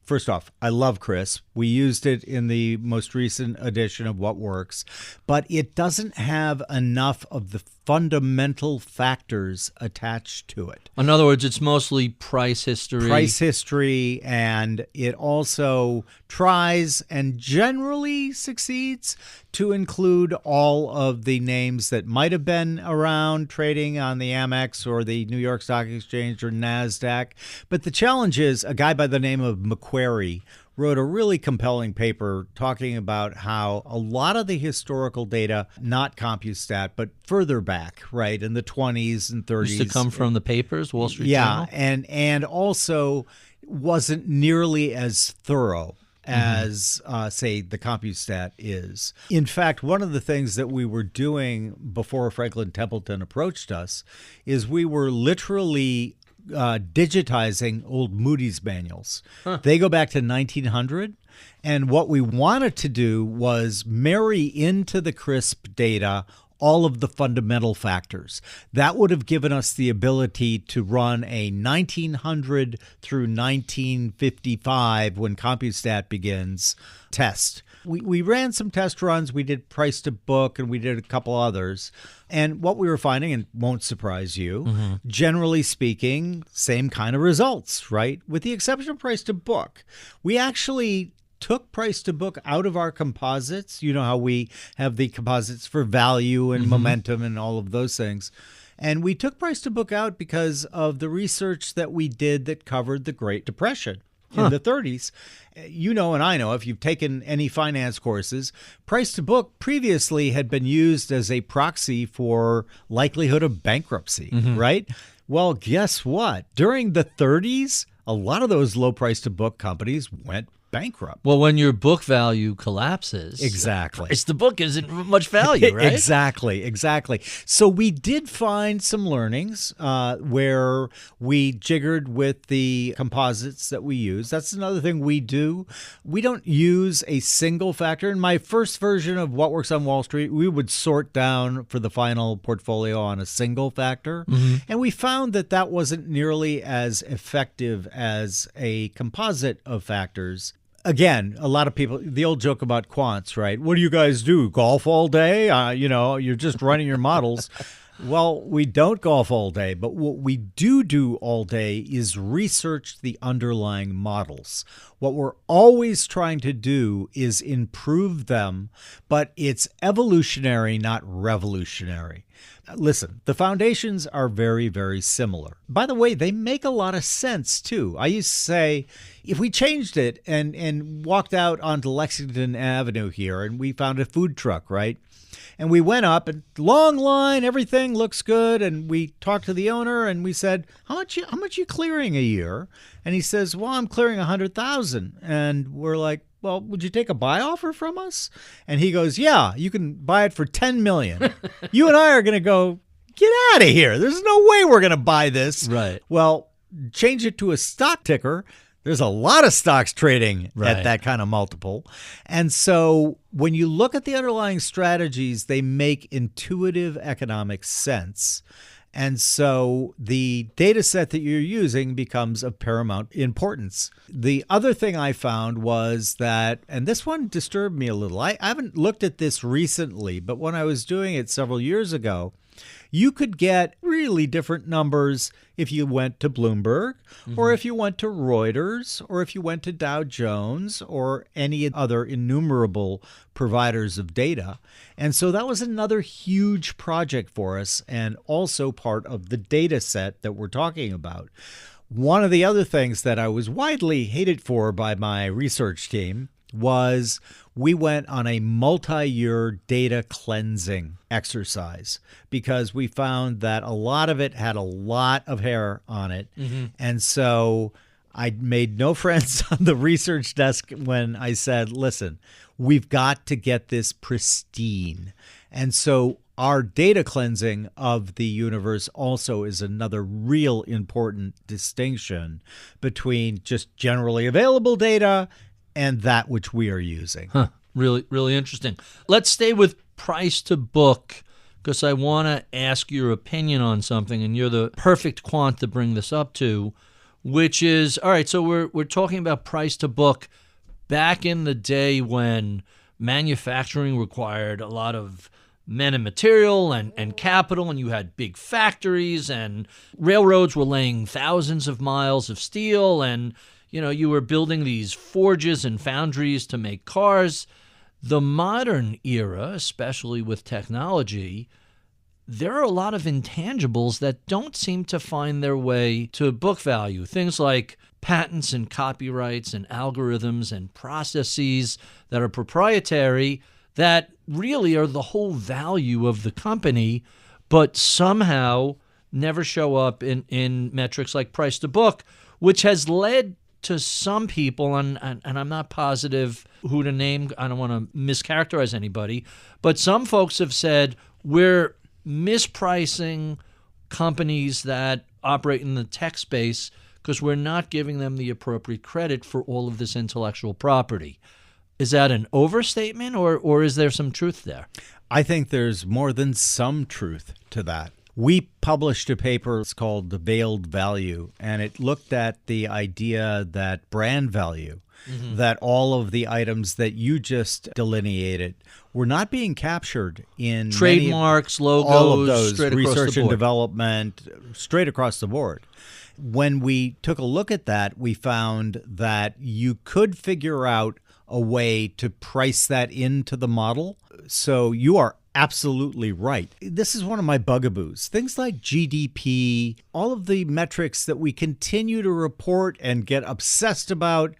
first off, I love CRISP. We used it in the most recent edition of What Works, but it doesn't have enough of the fundamental factors attached to it. In other words, it's mostly price history. And it also tries and generally succeeds to include all of the names that might have been around trading on the Amex or the New York Stock Exchange or NASDAQ. But the challenge is a guy by the name of Macquarie wrote a really compelling paper talking about how a lot of the historical data, not Computat, but further back, right, in the 20s and 30s. Used to come from the papers, Wall Street Journal? Yeah, and also wasn't nearly as thorough as, say, the Computat is. In fact, one of the things that we were doing before Franklin Templeton approached us is we were literally digitizing old Moody's manuals. They go back to 1900. And what we wanted to do was marry into the CRISP data all of the fundamental factors. That would have given us the ability to run a 1900 through 1955, when Computat begins, test. We ran some test runs. We did price to book, and we did a couple others. And what we were finding, and won't surprise you, generally speaking, same kind of results, right? With the exception of price to book. We actually took price to book out of our composites. You know how we have the composites for value and momentum and all of those things. And we took price to book out because of the research that we did that covered the Great Depression in the 30s. You know, and I know, if you've taken any finance courses, price to book previously had been used as a proxy for likelihood of bankruptcy, right? Well, guess what? During the 30s, a lot of those low price to book companies went bankrupt. Well, when your book value collapses, exactly, price to book isn't much value, right? Exactly. So we did find some learnings where we jiggered with the composites that we use. That's another thing we do. We don't use a single factor. In my first version of What Works on Wall Street, we would sort down for the final portfolio on a single factor. And we found that that wasn't nearly as effective as a composite of factors. Again, a lot of people, the old joke about quants, right? What do you guys do? Golf all day? You're just running your models. Well, we don't golf all day, but what we do all day is research the underlying models. What we're always trying to do is improve them, but it's evolutionary, not revolutionary. Listen, the foundations are very, very similar. By the way, they make a lot of sense, too. I used to say, if we changed it and walked out onto Lexington Avenue here and we found a food truck, right? And we went up, and long line, everything looks good. And we talked to the owner, and we said, how much you clearing a year? And he says, well, I'm clearing 100,000. And we're like, well, would you take a buy offer from us? And he goes, yeah, you can buy it for $10 million. You and I are going to go, get out of here. There's no way we're going to buy this. Right. Well, change it to a stock ticker. There's a lot of stocks trading at that kind of multiple. And so when you look at the underlying strategies, they make intuitive economic sense. And so the data set that you're using becomes of paramount importance. The other thing I found was that, and this one disturbed me a little, I haven't looked at this recently, but when I was doing it several years ago, you could get really different numbers if you went to Bloomberg, or if you went to Reuters, or if you went to Dow Jones, or any other innumerable providers of data. And so that was another huge project for us, and also part of the data set that we're talking about. One of the other things that I was widely hated for by my research team was we went on a multi-year data cleansing exercise because we found that a lot of it had a lot of hair on it. And so I made no friends on the research desk when I said, listen, we've got to get this pristine. And so our data cleansing of the universe also is another real important distinction between just generally available data and that which we are using. Really, really interesting. Let's stay with price to book because I want to ask your opinion on something, and you're the perfect quant to bring this up to, which is, all right, so we're talking about price to book back in the day when manufacturing required a lot of men and material and capital, and you had big factories, and railroads were laying thousands of miles of steel, and you were building these forges and foundries to make cars. The modern era, especially with technology, there are a lot of intangibles that don't seem to find their way to book value. Things like patents and copyrights and algorithms and processes that are proprietary that really are the whole value of the company, but somehow never show up in metrics like price to book, which has led to some people, and I'm not positive who to name, I don't want to mischaracterize anybody, but some folks have said we're mispricing companies that operate in the tech space because we're not giving them the appropriate credit for all of this intellectual property. Is that an overstatement, or is there some truth there? I think there's more than some truth to that. We published a paper, it's called The Veiled Value, and it looked at the idea that brand value, that all of the items that you just delineated were not being captured in trademarks, logos, all of those, straight across research the and board. development, straight across the board. When we took a look at that, we found that you could figure out a way to price that into the model. So you are absolutely right. This is one of my bugaboos. Things like GDP, all of the metrics that we continue to report and get obsessed about,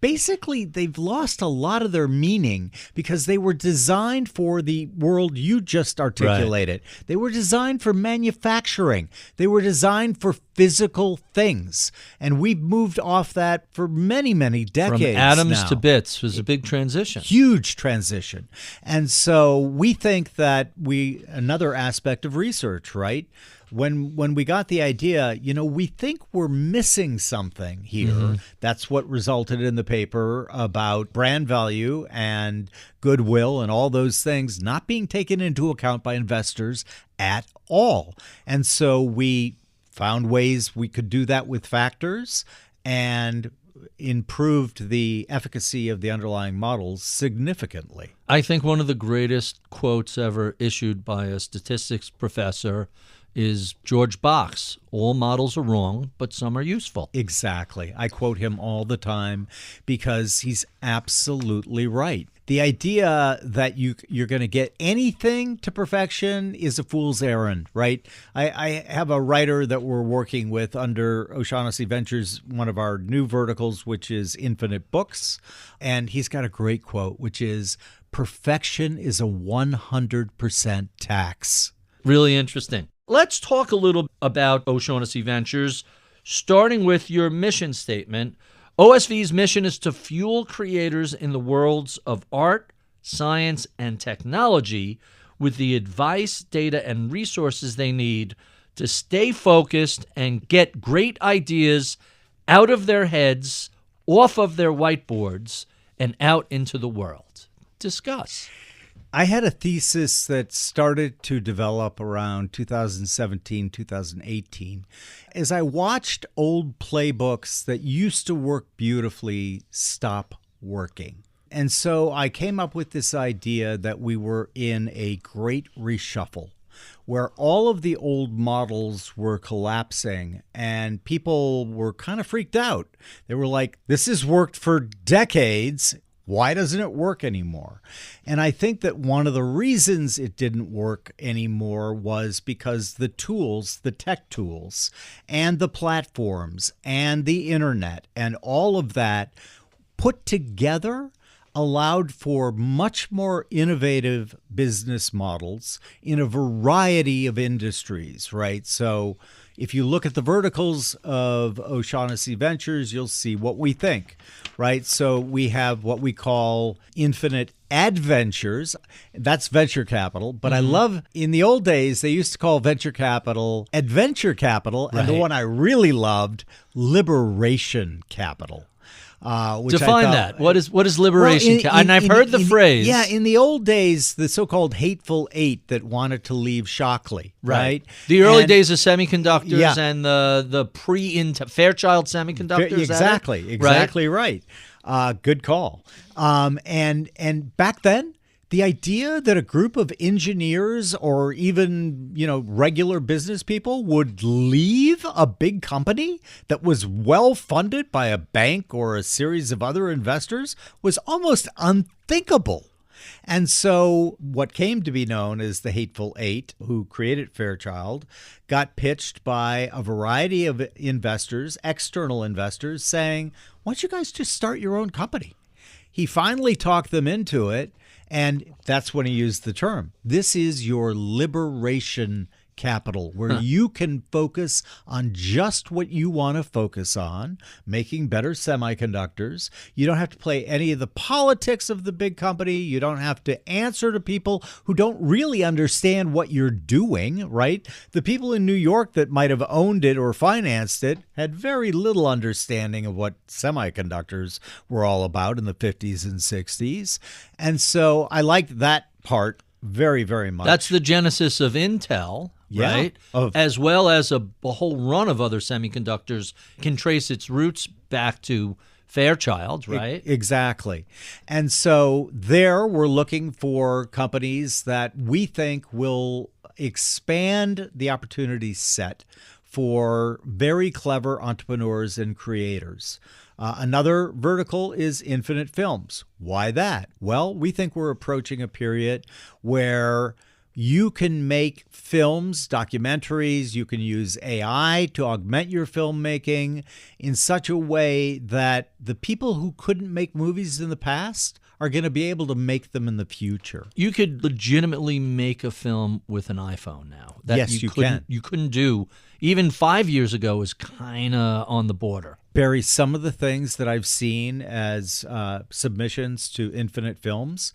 basically, they've lost a lot of their meaning because they were designed for the world you just articulated. Right. They were designed for manufacturing. They were designed for physical things. And we've moved off that for many, many decades. From atoms now. to bits was a big transition. Huge transition. And so we think that another aspect of research, right? When we got the idea, we think we're missing something here. Mm-hmm. That's what resulted in the paper about brand value and goodwill and all those things not being taken into account by investors at all. And so we found ways we could do that with factors and improved the efficacy of the underlying models significantly. I think one of the greatest quotes ever issued by a statistics professor is George Box. All models are wrong, but some are useful. Exactly. I quote him all the time because he's absolutely right. The idea that you're going to get anything to perfection is a fool's errand, right? I have a writer that we're working with under O'Shaughnessy Ventures, one of our new verticals, which is Infinite Books. And he's got a great quote, which is, perfection is a 100% tax. Really interesting. Let's talk a little about O'Shaughnessy Ventures, starting with your mission statement. OSV's mission is to fuel creators in the worlds of art, science, and technology with the advice, data, and resources they need to stay focused and get great ideas out of their heads, off of their whiteboards, and out into the world. Discuss. I had a thesis that started to develop around 2017, 2018. As I watched old playbooks that used to work beautifully stop working. And so I came up with this idea that we were in a great reshuffle where all of the old models were collapsing and people were kind of freaked out. They were like, this has worked for decades. Why doesn't it work anymore? And I think that one of the reasons it didn't work anymore was because the tools, the tech tools, and the platforms, and the internet, and all of that put together allowed for much more innovative business models in a variety of industries, right? So if you look at the verticals of O'Shaughnessy Ventures, you'll see what we think, right? So we have what we call infinite adventures. That's venture capital. But I love, in the old days, they used to call venture capital adventure capital. Right. And the one I really loved, liberation capital. Define that. What is liberation? And I've heard the phrase. Yeah, in the old days, the so-called hateful eight that wanted to leave Shockley, right? The early days of semiconductors and the Fairchild semiconductors. Exactly right. Good call. And back then, The idea that a group of engineers or even, regular business people would leave a big company that was well funded by a bank or a series of other investors was almost unthinkable. And so what came to be known as the Hateful Eight, who created Fairchild, got pitched by a variety of investors, external investors, saying, why don't you guys just start your own company? He finally talked them into it, and that's when he used the term. This is your liberation capital, where you can focus on just what you want to focus on, making better semiconductors. You don't have to play any of the politics of the big company. You don't have to answer to people who don't really understand what you're doing, right? The people in New York that might have owned it or financed it had very little understanding of what semiconductors were all about in the 50s and 60s. And so I liked that part very, very much. That's the genesis of Intel, right? As well as a whole run of other semiconductors can trace its roots back to Fairchild, right? Exactly. And so there we're looking for companies that we think will expand the opportunity set for very clever entrepreneurs and creators. Another vertical is Infinite Films. Why that? Well, we think we're approaching a period where you can make films, documentaries, you can use AI to augment your filmmaking in such a way that the people who couldn't make movies in the past are going to be able to make them in the future. You could legitimately make a film with an iPhone now. Yes, you can. You couldn't do, even 5 years ago, was kind of on the border. Barry, some of the things that I've seen as submissions to Infinite Films,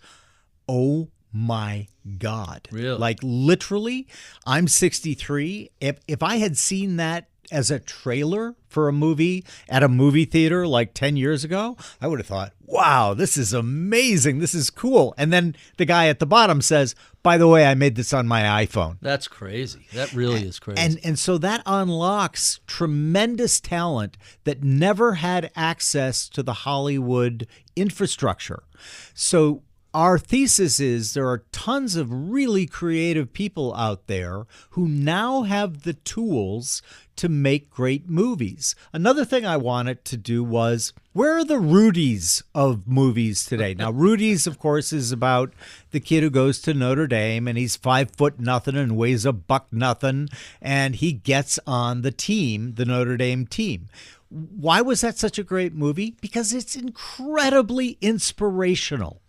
oh my God. Really? Like literally, I'm 63. If I had seen that as a trailer for a movie at a movie theater like 10 years ago, I would have thought, wow, this is amazing. This is cool. And then the guy at the bottom says, by the way, I made this on my iPhone. That's crazy. That really is crazy. And so that unlocks tremendous talent that never had access to the Hollywood infrastructure. So our thesis is there are tons of really creative people out there who now have the tools to make great movies. Another thing I wanted to do was, where are the Rudies of movies today? Now, Rudies, of course, is about the kid who goes to Notre Dame and he's 5'0" and weighs $1 and he gets on the team, the Notre Dame team. Why was that such a great movie? Because it's incredibly inspirational.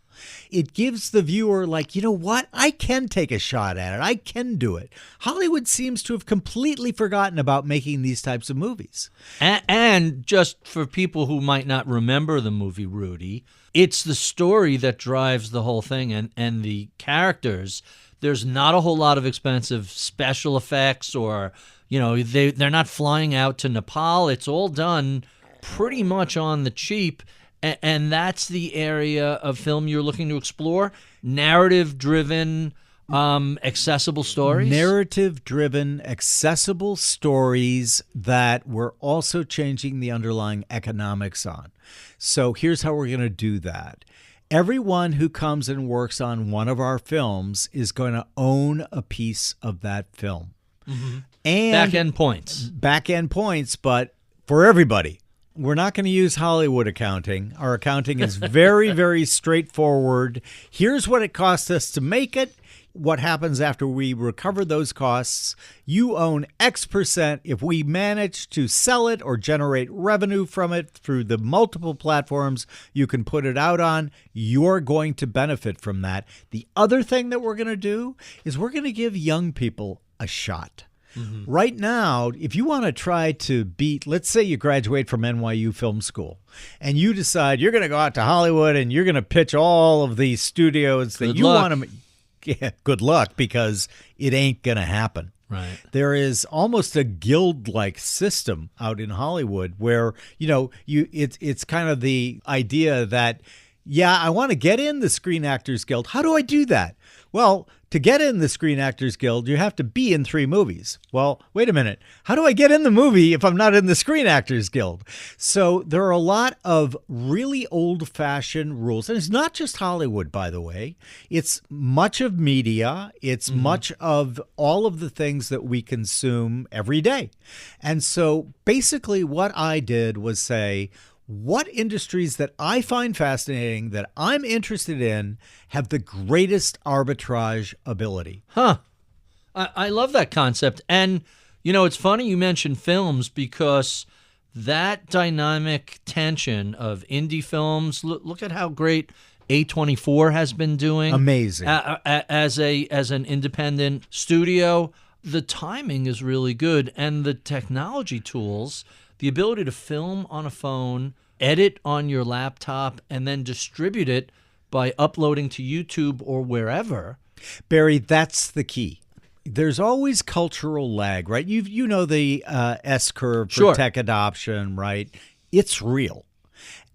It gives the viewer like, you know what? I can take a shot at it. I can do it. Hollywood seems to have completely forgotten about making these types of movies. And just for people who might not remember the movie Rudy, it's the story that drives the whole thing and the characters. There's not a whole lot of expensive special effects or, they're not flying out to Nepal. It's all done pretty much on the cheap. And that's the area of film you're looking to explore? Narrative-driven, accessible stories? Narrative-driven, accessible stories that we're also changing the underlying economics on. So here's how we're going to do that. Everyone who comes and works on one of our films is going to own a piece of that film. Mm-hmm. And back-end points. Back-end points, but for everybody. We're not going to use Hollywood accounting. Our accounting is very, very straightforward. Here's what it cost us to make it. What happens after we recover those costs? You own X% if we manage to sell it or generate revenue from it through the multiple platforms you can put it out on. You're going to benefit from that. The other thing that we're going to do is we're going to give young people a shot. Mm-hmm. Right now, if you want to try to beat, let's say you graduate from NYU Film School and you decide you're going to go out to Hollywood and you're going to pitch all of these studios that you want to, yeah, good luck, because it ain't going to happen. Right. There is almost a guild-like system out in Hollywood where, it's kind of the idea that yeah, I want to get in the Screen Actors Guild. How do I do that? Well, to get in the Screen Actors Guild, you have to be in 3 movies. Well, wait a minute. How do I get in the movie if I'm not in the Screen Actors Guild? So there are a lot of really old-fashioned rules. And it's not just Hollywood, by the way. It's much of media. It's much of all of the things that we consume every day. And so basically what I did was say, what industries that I find fascinating, that I'm interested in, have the greatest arbitrage ability? Huh. I love that concept. And, it's funny you mentioned films because that dynamic tension of indie films, look at how great A24 has been doing. Amazing. As an independent studio. The timing is really good. And the technology tools, the ability to film on a phone, edit on your laptop, and then distribute it by uploading to YouTube or wherever. Barry, that's the key. There's always cultural lag, right? You know the S-curve for tech adoption, right? It's real.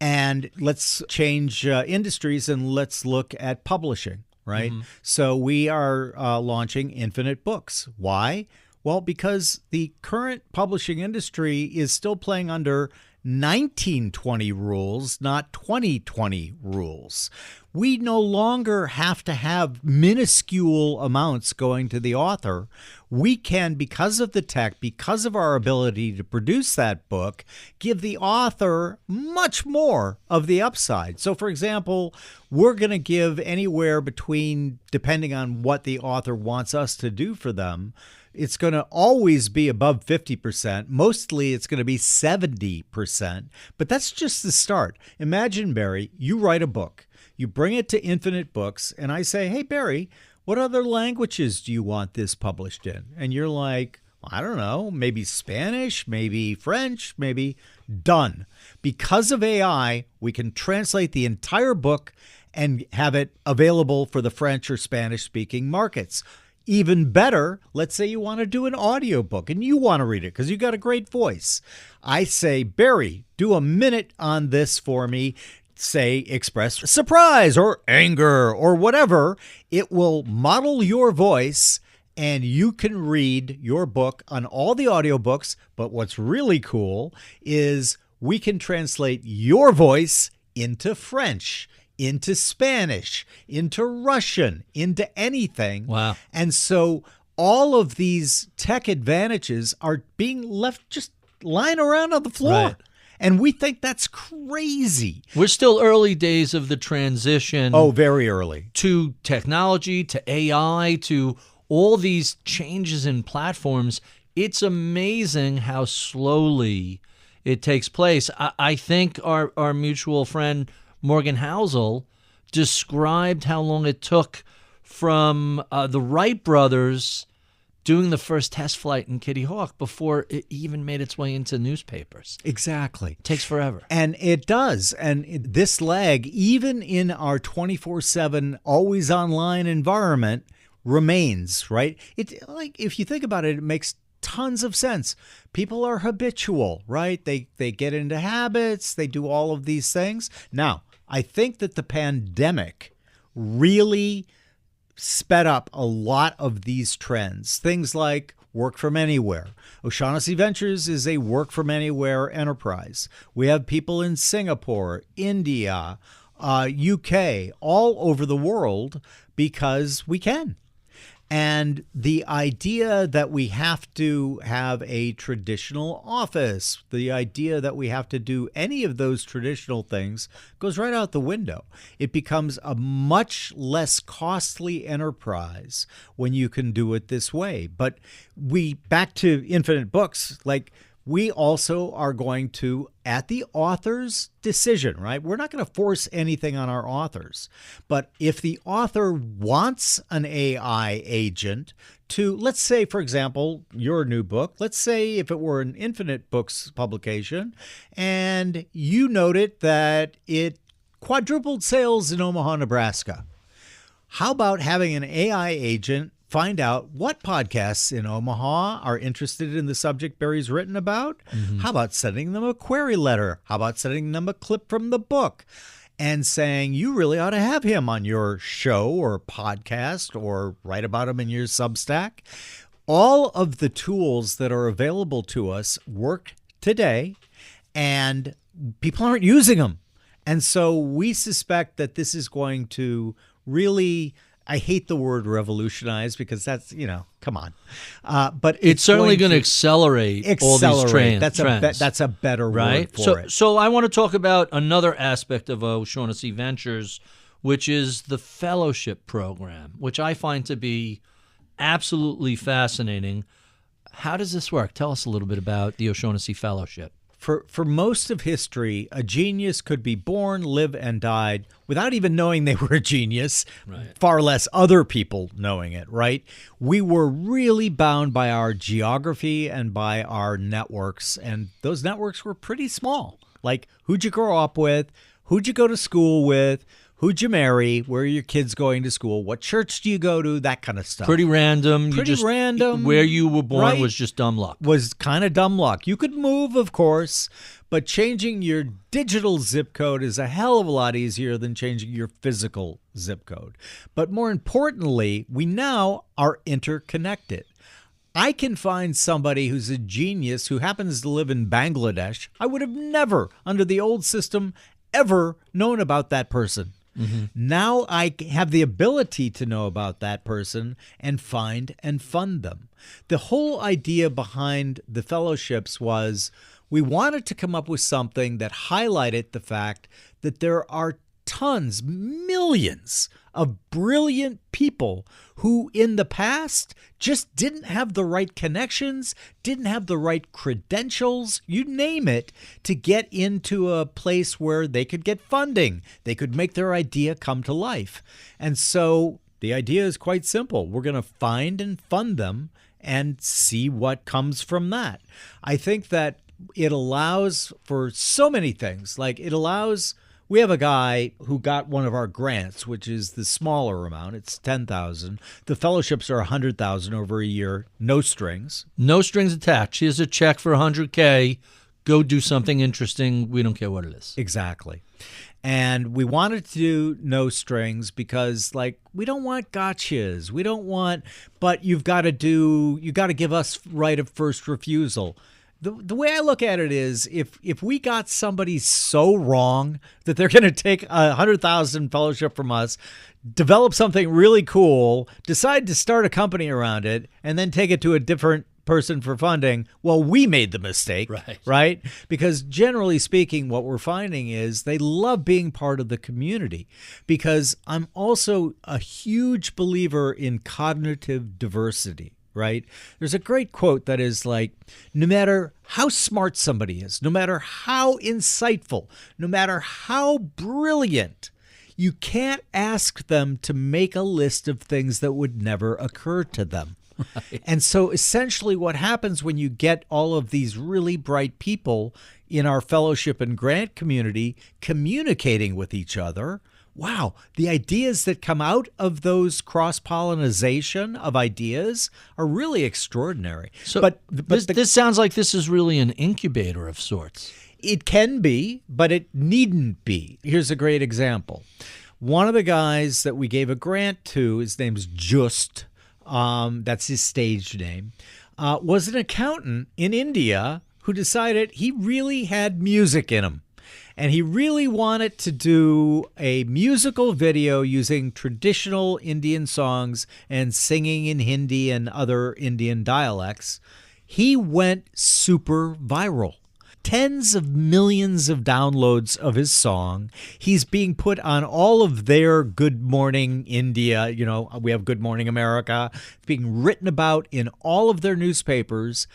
And let's change industries and let's look at publishing, right? So we are launching Infinite Books. Why? Well, because the current publishing industry is still playing under 1920 rules, not 2020 rules. We no longer have to have minuscule amounts going to the author. We can, because of the tech, because of our ability to produce that book, give the author much more of the upside. So, for example, we're going to give anywhere between, depending on what the author wants us to do for them, it's going to always be above 50%. Mostly it's going to be 70%. But that's just the start. Imagine, Barry, you write a book. You bring it to Infinite Books, and I say, hey, Barry, what other languages do you want this published in? And you're like, I don't know, maybe Spanish, maybe French, maybe. Done. Because of AI, we can translate the entire book and have it available for the French or Spanish-speaking markets. Even better, let's say you want to do an audiobook and you want to read it because you got a great voice. I say, Barry, do a minute on this for me. Say, express surprise or anger or whatever. It will model your voice and you can read your book on all the audiobooks. But what's really cool is we can translate your voice into French, into Spanish, into Russian, into anything. Wow. And so all of these tech advantages are being left just lying around on the floor. Right. And we think that's crazy. We're still early days of the transition. Oh, very early. To technology, to AI, to all these changes in platforms. It's amazing how slowly it takes place. I think our mutual friend Morgan Housel described how long it took from the Wright brothers doing the first test flight in Kitty Hawk before it even made its way into newspapers. Exactly. It takes forever. And it does. And this lag, even in our 24/7 always online environment, remains, right? It, like, if you think about it, it makes tons of sense. People are habitual, right? They get into habits. They do all of these things. Now, I think that the pandemic really sped up a lot of these trends. Things like work from anywhere. O'Shaughnessy Ventures is a work from anywhere enterprise. We have people in Singapore, India, UK, all over the world because we can. And the idea that we have to have a traditional office, the idea that we have to do any of those traditional things goes right out the window. It becomes a much less costly enterprise when you can do it this way. But back to Infinite Books, like, we also are going to, at the author's decision, right? We're not going to force anything on our authors. But if the author wants an AI agent to, let's say, for example, your new book, let's say if it were an Infinite Books publication, and you noted that it quadrupled sales in Omaha, Nebraska. How about having an AI agent find out what podcasts in Omaha are interested in the subject Barry's written about? How about sending them a query letter? How about sending them a clip from the book? and saying, you really ought to have him on your show or podcast or write about him in your Substack. All of the tools that are available to us work today, and people aren't using them. And so we suspect that this is going to really, I hate the word revolutionize because that's, come on. But it's certainly going to accelerate all these trends. That's a better word for it. So I want to talk about another aspect of O'Shaughnessy Ventures, which is the fellowship program, which I find to be absolutely fascinating. How does this work? Tell us a little bit about the O'Shaughnessy Fellowship. For most of history, a genius could be born, live, and died without even knowing they were a genius, far less other people knowing it, right? We were really bound by our geography and by our networks, and those networks were pretty small. Like, who'd you grow up with? Who'd you go to school with? Who'd you marry? Where are your kids going to school? What church do you go to? That kind of stuff. Pretty random. Random. Where you were born was just dumb luck. Was kind of dumb luck. You could move, of course, but changing your digital zip code is a hell of a lot easier than changing your physical zip code. But more importantly, we now are interconnected. I can find somebody who's a genius who happens to live in Bangladesh. I would have never, under the old system, ever known about that person. Mm-hmm. Now I have the ability to know about that person and find and fund them. The whole idea behind the fellowships was we wanted to come up with something that highlighted the fact that there are tons, millions of brilliant people who in the past just didn't have the right connections, didn't have the right credentials, you name it, to get into a place where they could get funding. They could make their idea come to life. And so the idea is quite simple. We're going to find and fund them and see what comes from that. I think that it allows for so many things. Like we have a guy who got one of our grants, which is the smaller amount. It's $10,000. The fellowships are $100,000 over a year, no strings. No strings attached. Here's a check for $100K. Go do something interesting. We don't care what it is. Exactly. And we wanted to do no strings because, we don't want gotchas. We don't want, but you got to give us right of first refusal. The way I look at it is if we got somebody so wrong that they're going to take $100,000 fellowship from us, develop something really cool, decide to start a company around it, and then take it to a different person for funding, well, we made the mistake, right? Because generally speaking, what we're finding is they love being part of the community, because I'm also a huge believer in cognitive diversity. Right? There's a great quote that is like, no matter how smart somebody is, no matter how insightful, no matter how brilliant, you can't ask them to make a list of things that would never occur to them. Right. And so essentially what happens when you get all of these really bright people in our fellowship and grant community communicating with each other, wow, the ideas that come out of those cross-pollination of ideas are really extraordinary. So but this sounds like this is really an incubator of sorts. It can be, but it needn't be. Here's a great example. One of the guys that we gave a grant to, his name's Just, that's his stage name, was an accountant in India who decided he really had music in him. And he really wanted to do a musical video using traditional Indian songs and singing in Hindi and other Indian dialects. He went super viral. Tens of millions of downloads of his song. He's being put on all of their Good Morning India, we have Good Morning America, being written about in all of their newspapers.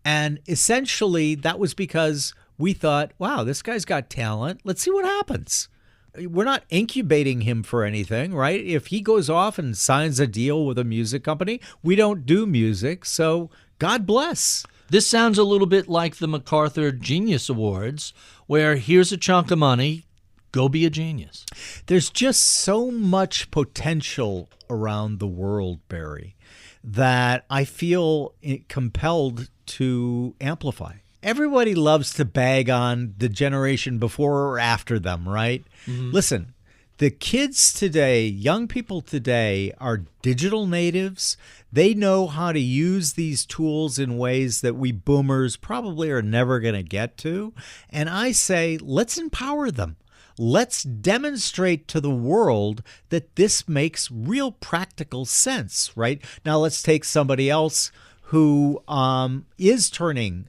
And essentially that was because we thought, wow, this guy's got talent. Let's see what happens. We're not incubating him for anything, right? If he goes off and signs a deal with a music company, we don't do music, so God bless. This sounds a little bit like the MacArthur Genius Awards, where here's a chunk of money, go be a genius. There's just so much potential around the world, Barry, that I feel compelled to amplify. everybody loves to bag on the generation before or after them, right? Mm-hmm. Listen, the kids today, young people today, are digital natives. They know how to use these tools in ways that we boomers probably are never going to get to. And I say, let's empower them. Let's demonstrate to the world that this makes real practical sense, right? Now let's take somebody else who is turning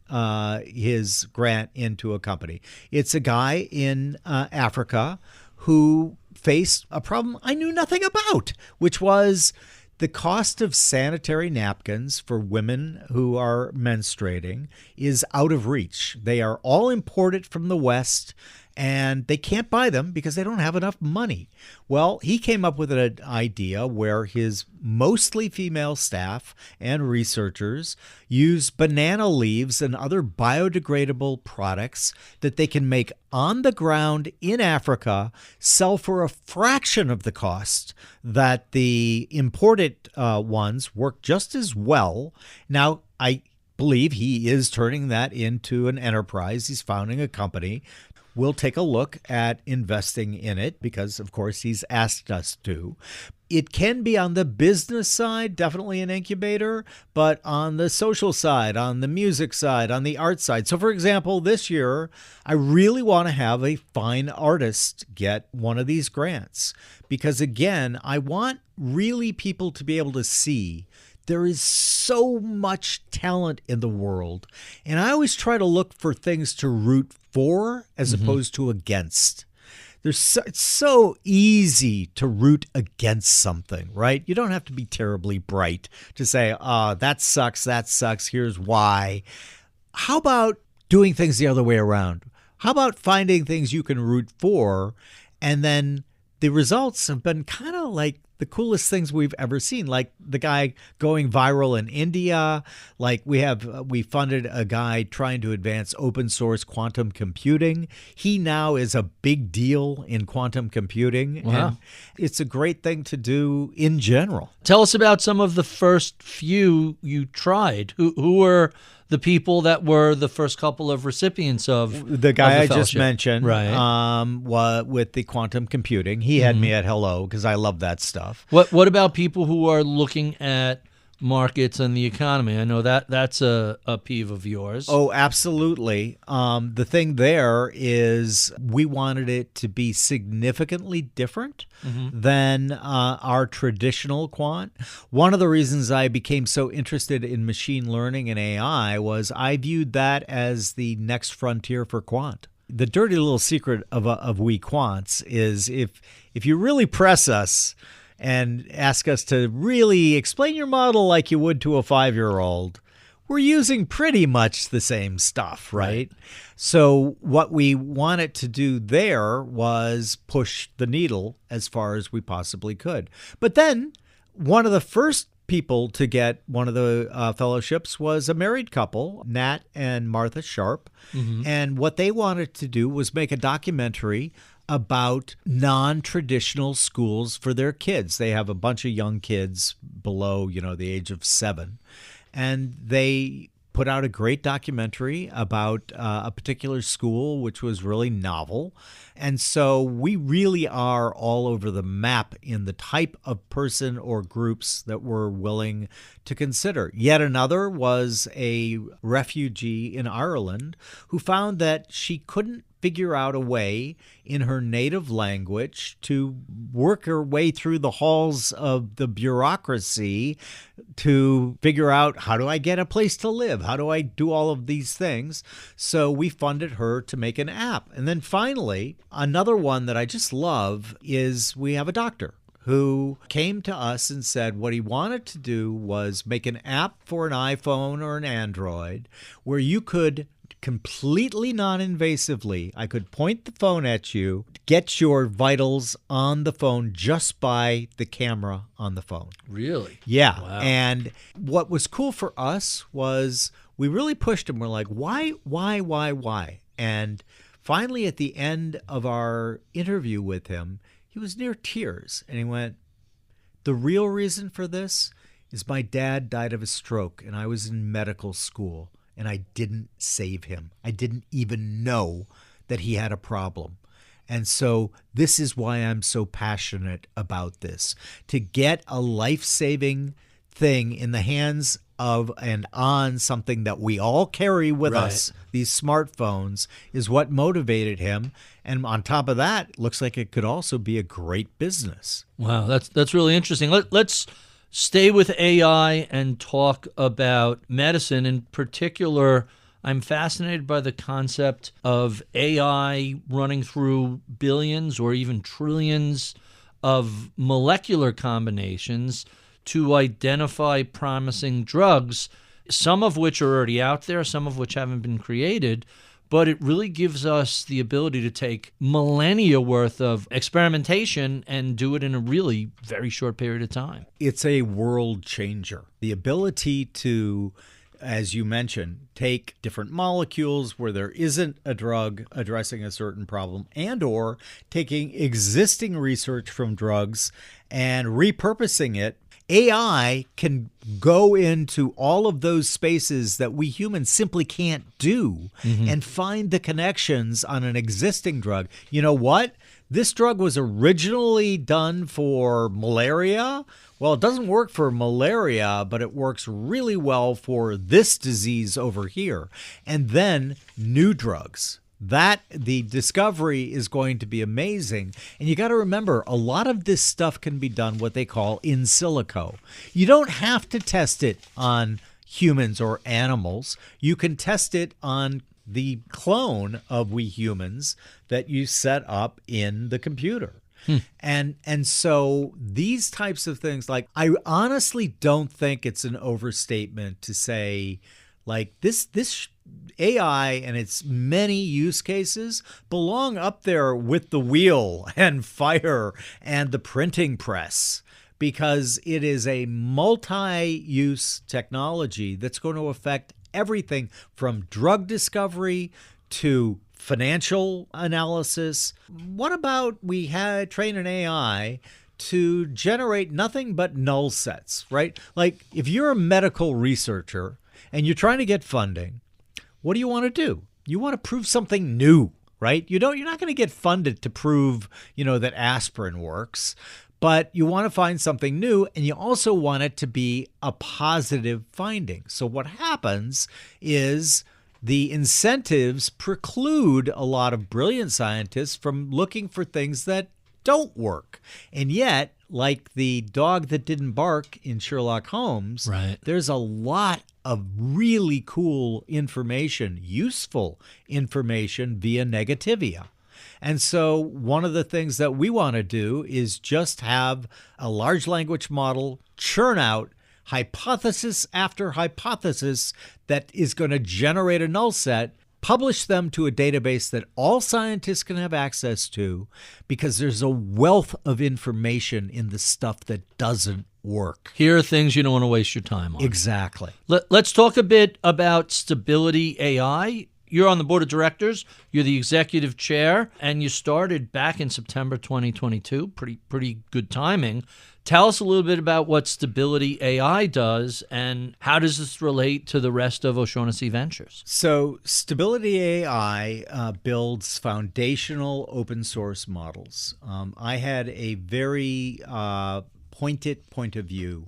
his grant into a company. It's a guy in Africa who faced a problem I knew nothing about, which was the cost of sanitary napkins for women who are menstruating is out of reach. They are all imported from the West, and they can't buy them because they don't have enough money. Well, he came up with an idea where his mostly female staff and researchers use banana leaves and other biodegradable products that they can make on the ground in Africa, sell for a fraction of the cost that the imported ones work just as well. Now, I believe he is turning that into an enterprise. He's founding a company. We'll take a look at investing in it because, of course, he's asked us to. It can be on the business side, definitely an incubator, but on the social side, on the music side, on the art side. So, for example, this year, I really want to have a fine artist get one of these grants because, again, I want really people to be able to see there is so much talent in the world. And I always try to look for things to root for as opposed to against. It's so easy to root against something, right? You don't have to be terribly bright to say, that sucks, here's why. How about doing things the other way around? How about finding things you can root for, and then the results have been kind of like the coolest things we've ever seen, like the guy going viral in India. Like we funded a guy trying to advance open source quantum computing. He now is a big deal in quantum computing. Wow. And it's a great thing to do in general. Tell us about some of the first few you tried. Who were the people that were the first couple of recipients of the guy of the I just fellowship? mentioned, right? With the quantum computing. He had me at hello because I love that stuff. What about people who are looking at markets and the economy? I know that's a peeve of yours. Oh, absolutely. The thing there is we wanted it to be significantly different than our traditional quant. One of the reasons I became so interested in machine learning and AI was I viewed that as the next frontier for quant. The dirty little secret of we quants is if you really press us and ask us to really explain your model like you would to a 5-year-old, we're using pretty much the same stuff, right? So what we wanted to do there was push the needle as far as we possibly could. But then one of the first people to get one of the fellowships was a married couple, Nat and Martha Sharp. And what they wanted to do was make a documentary about non-traditional schools for their kids. They have a bunch of young kids below, the age of 7. And they put out a great documentary about a particular school, which was really novel. And so we really are all over the map in the type of person or groups that we're willing to consider. Yet another was a refugee in Ireland who found that she couldn't figure out a way in her native language to work her way through the halls of the bureaucracy to figure out, how do I get a place to live? How do I do all of these things? So we funded her to make an app. And then finally, another one that I just love is we have a doctor who came to us and said what he wanted to do was make an app for an iPhone or an Android where you could completely non-invasively, I could point the phone at you, get your vitals on the phone just by the camera on the phone. Really? Yeah. Wow. And what was cool for us was we really pushed him. We're like, why? And finally, at the end of our interview with him, he was near tears. And he went, the real reason for this is my dad died of a stroke and I was in medical school. and I didn't save him. I didn't even know that he had a problem. And so this is why I'm so passionate about this. To get a life-saving thing in the hands of and on something that we all carry with us, these smartphones, is what motivated him. And on top of that, looks like it could also be a great business. Wow, that's really interesting. Let's stay with AI and talk about medicine. In particular, I'm fascinated by the concept of AI running through billions or even trillions of molecular combinations to identify promising drugs, some of which are already out there, some of which haven't been created. But it really gives us the ability to take millennia worth of experimentation and do it in a really very short period of time. It's a world changer. The ability to, as you mentioned, take different molecules where there isn't a drug addressing a certain problem, and or taking existing research from drugs and repurposing it. AI can go into all of those spaces that we humans simply can't do and find the connections on an existing drug. You know what? This drug was originally done for malaria. Well, it doesn't work for malaria, but it works really well for this disease over here. And then new drugs. That the discovery is going to be amazing. And you got to remember, a lot of this stuff can be done what they call in silico. You don't have to test it on humans or animals. You can test it on the clone of we humans that you set up in the computer. And so these types of things, like, I honestly don't think it's an overstatement to say, like, this AI and its many use cases belong up there with the wheel and fire and the printing press, because it is a multi-use technology that's going to affect everything from drug discovery to financial analysis. What about we had train an AI to generate nothing but null sets, right? Like, if you're a medical researcher and you're trying to get funding, what do you want to do? You want to prove something new, right? You're not going to get funded to prove, that aspirin works, but you want to find something new, and you also want it to be a positive finding. So what happens is the incentives preclude a lot of brilliant scientists from looking for things that don't work. And yet, like the dog that didn't bark in Sherlock Holmes, there's a lot of really cool information, useful information via negativia. And so one of the things that we want to do is just have a large language model churn out hypothesis after hypothesis that is going to generate a null set, publish them to a database that all scientists can have access to, because there's a wealth of information in the stuff that doesn't work. Here are things you don't want to waste your time on. Exactly. Let's talk a bit about Stability AI. You're on the board of directors. You're the executive chair, and you started back in September 2022. Pretty good timing. Tell us a little bit about what Stability AI does, and how does this relate to the rest of O'Shaughnessy Ventures? So Stability AI builds foundational open source models. I had a very pointed point of view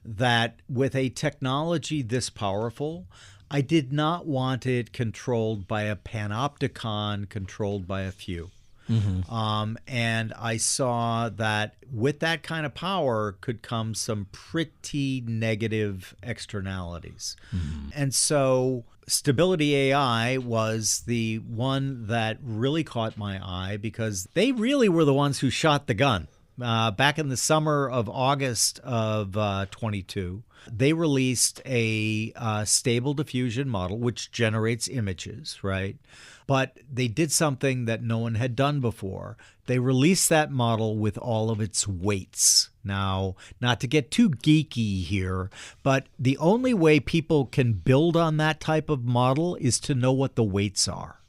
that with a technology this powerful, I did not want it controlled by a panopticon controlled by a few. And I saw that with that kind of power could come some pretty negative externalities. And so Stability AI was the one that really caught my eye, because they really were the ones who shot the gun. Back in the summer of August of 22, they released a stable diffusion model, which generates images, right? But they did something that no one had done before. They released that model with all of its weights. Now, not to get too geeky here, but the only way people can build on that type of model is to know what the weights are.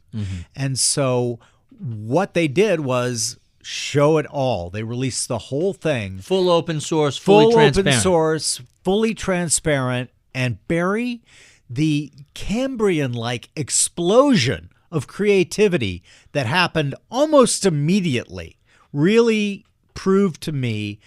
And so what they did was show it all. They released the whole thing. Full open source, fully transparent. Full open source, fully transparent. And Barry, the Cambrian-like explosion of creativity that happened almost immediately really proved to me,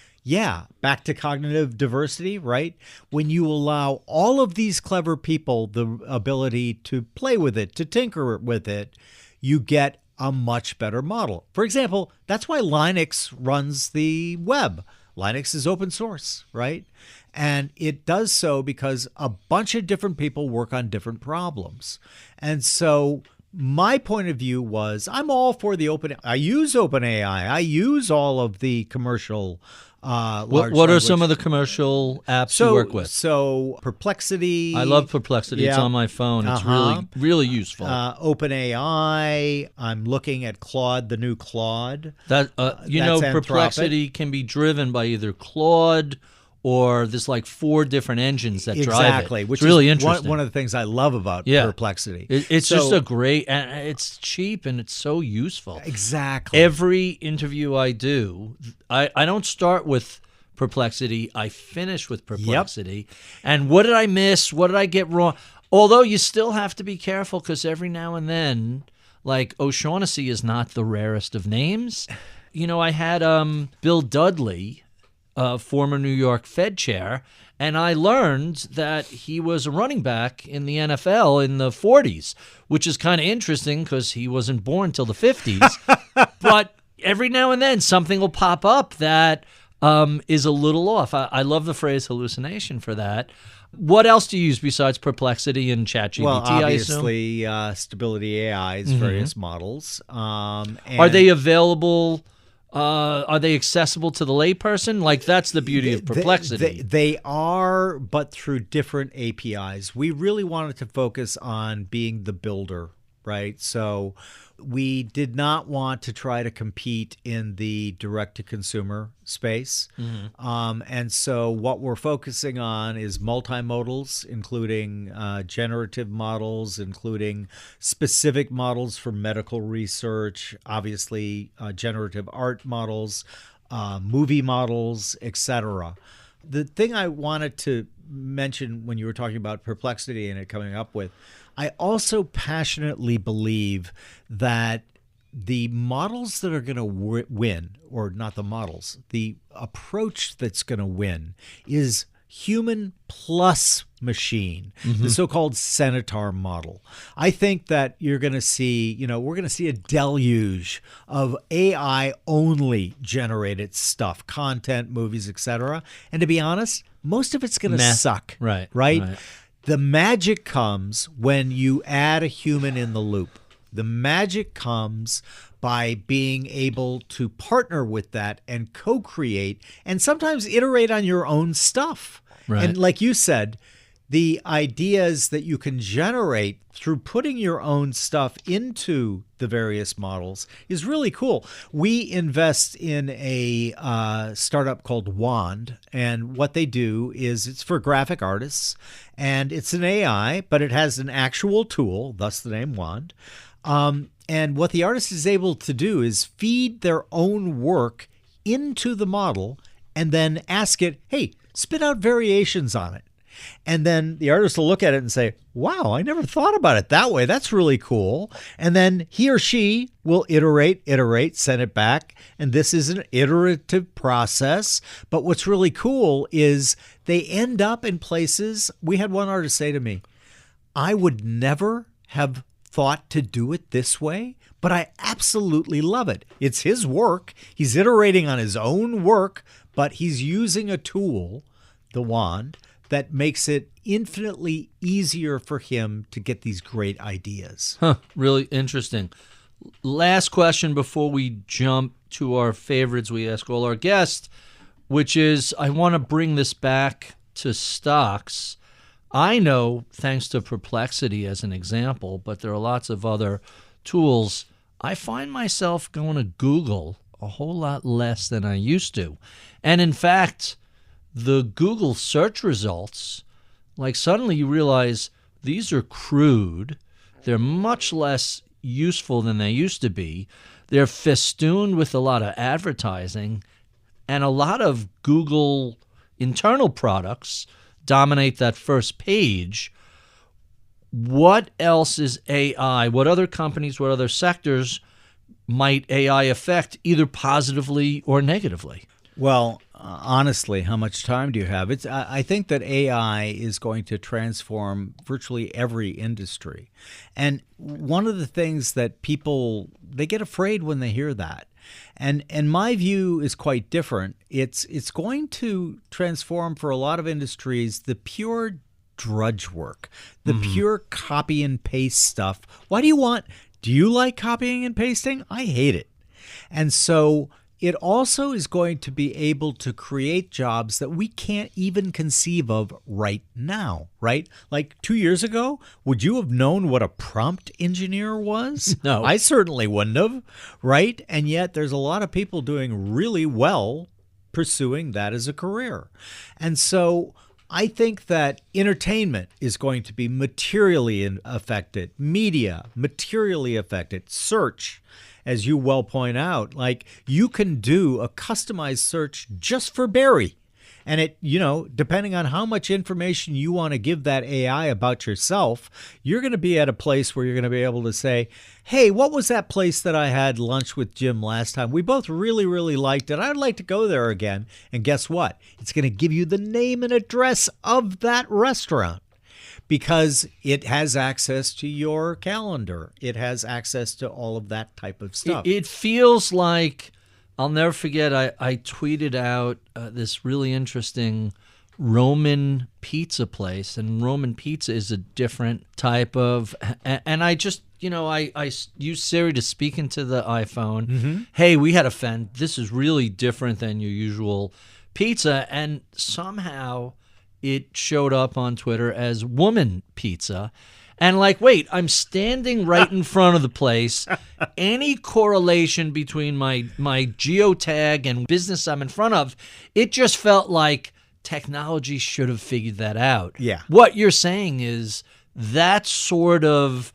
back to cognitive diversity, right? When you allow all of these clever people the ability to play with it, to tinker with it, you get a much better model. For example, that's why Linux runs the web. Linux is open source, right? And it does so because a bunch of different people work on different problems. And so my point of view was, I'm all for the open. I use OpenAI. I use all of the commercial what are some of the commercial apps you work with? So Perplexity. I love Perplexity. It's on my phone. It's really useful. OpenAI. I'm looking at Claude, the new Claude. That's Perplexity can be driven by either Claude or there's like 4 different engines that drive it. Exactly, which is really is interesting. One of the things I love about Perplexity. It's just a great, and it's cheap and it's so useful. Exactly. Every interview I do, I don't start with Perplexity. I finish with Perplexity. Yep. And what did I miss? What did I get wrong? Although you still have to be careful because every now and then, like O'Shaughnessy is not the rarest of names. I had Bill Dudley, former New York Fed chair, and I learned that he was a running back in the NFL in the 40s, which is kind of interesting because he wasn't born till the 50s. But every now and then something will pop up that is a little off. I love the phrase hallucination for that. What else do you use besides Perplexity and ChatGPT? Well, obviously, Stability AI's various models. Are they available? Are they accessible to the layperson? Like, that's the beauty of Perplexity. They are, but through different APIs. We really wanted to focus on being the builder, right? So we did not want to try to compete in the direct-to-consumer space. And so what we're focusing on is multimodals, including generative models, including specific models for medical research, obviously generative art models, movie models, etc. The thing I wanted to mention when you were talking about Perplexity and it coming up with, I also passionately believe that the models that are going to win, or not the models, the approach that's going to win is human plus machine, the so-called Centaur model. I think that you're going to see, we're going to see a deluge of AI-only generated stuff, content, movies, etc. And to be honest, most of it's going to suck. Right? The magic comes when you add a human in the loop. The magic comes by being able to partner with that and co-create and sometimes iterate on your own stuff. Right. And like you said, the ideas that you can generate through putting your own stuff into the various models is really cool. We invest in a startup called Wand, and what they do is it's for graphic artists, and it's an AI, but it has an actual tool, thus the name Wand. And what the artist is able to do is feed their own work into the model and then ask it, hey, spit out variations on it. And then the artist will look at it and say, wow, I never thought about it that way. That's really cool. And then he or she will iterate, send it back. And this is an iterative process. But what's really cool is they end up in places. We had one artist say to me, I would never have thought to do it this way, but I absolutely love it. It's his work. He's iterating on his own work, but he's using a tool, the Wand, that makes it infinitely easier for him to get these great ideas. Really interesting. Last question before we jump to our favorites we ask all our guests, which is I want to bring this back to stocks. I know, thanks to Perplexity as an example, but there are lots of other tools, I find myself going to Google a whole lot less than I used to. And in fact, the Google search results, like suddenly you realize these are crude. They're much less useful than they used to be. They're festooned with a lot of advertising, and a lot of Google internal products dominate that first page. what else is AI? What other companies, what other sectors might AI affect either positively or negatively? Well, honestly, how much time do you have? I think that AI is going to transform virtually every industry. And one of the things that people, they get afraid when they hear that. And my view is quite different. It's going to transform for a lot of industries the pure drudge work, the pure copy and paste stuff. Do you like copying and pasting? I hate it. And so it also is going to be able to create jobs that we can't even conceive of right now, right? Like 2 years ago, would you have known what a prompt engineer was? No. I certainly wouldn't have, right? And yet there's a lot of people doing really well pursuing that as a career. And so I think that entertainment is going to be materially affected, media materially affected, search, as you well point out, like you can do a customized search just for Barry. And it, depending on how much information you want to give that AI about yourself, you're going to be at a place where you're going to be able to say, hey, what was that place that I had lunch with Jim last time? We both really, really liked it. I'd like to go there again. And guess what? It's going to give you the name and address of that restaurant because it has access to your calendar. It has access to all of that type of stuff. It feels like, I'll never forget, I tweeted out this really interesting Roman pizza place, and Roman pizza is a different type of, and I just, I used Siri to speak into the iPhone. Mm-hmm. Hey, we had a fan. This is really different than your usual pizza, and somehow it showed up on Twitter as woman pizza. And wait, I'm standing right in front of the place. Any correlation between my geotag and business I'm in front of, it just felt like technology should have figured that out. Yeah. What you're saying is that sort of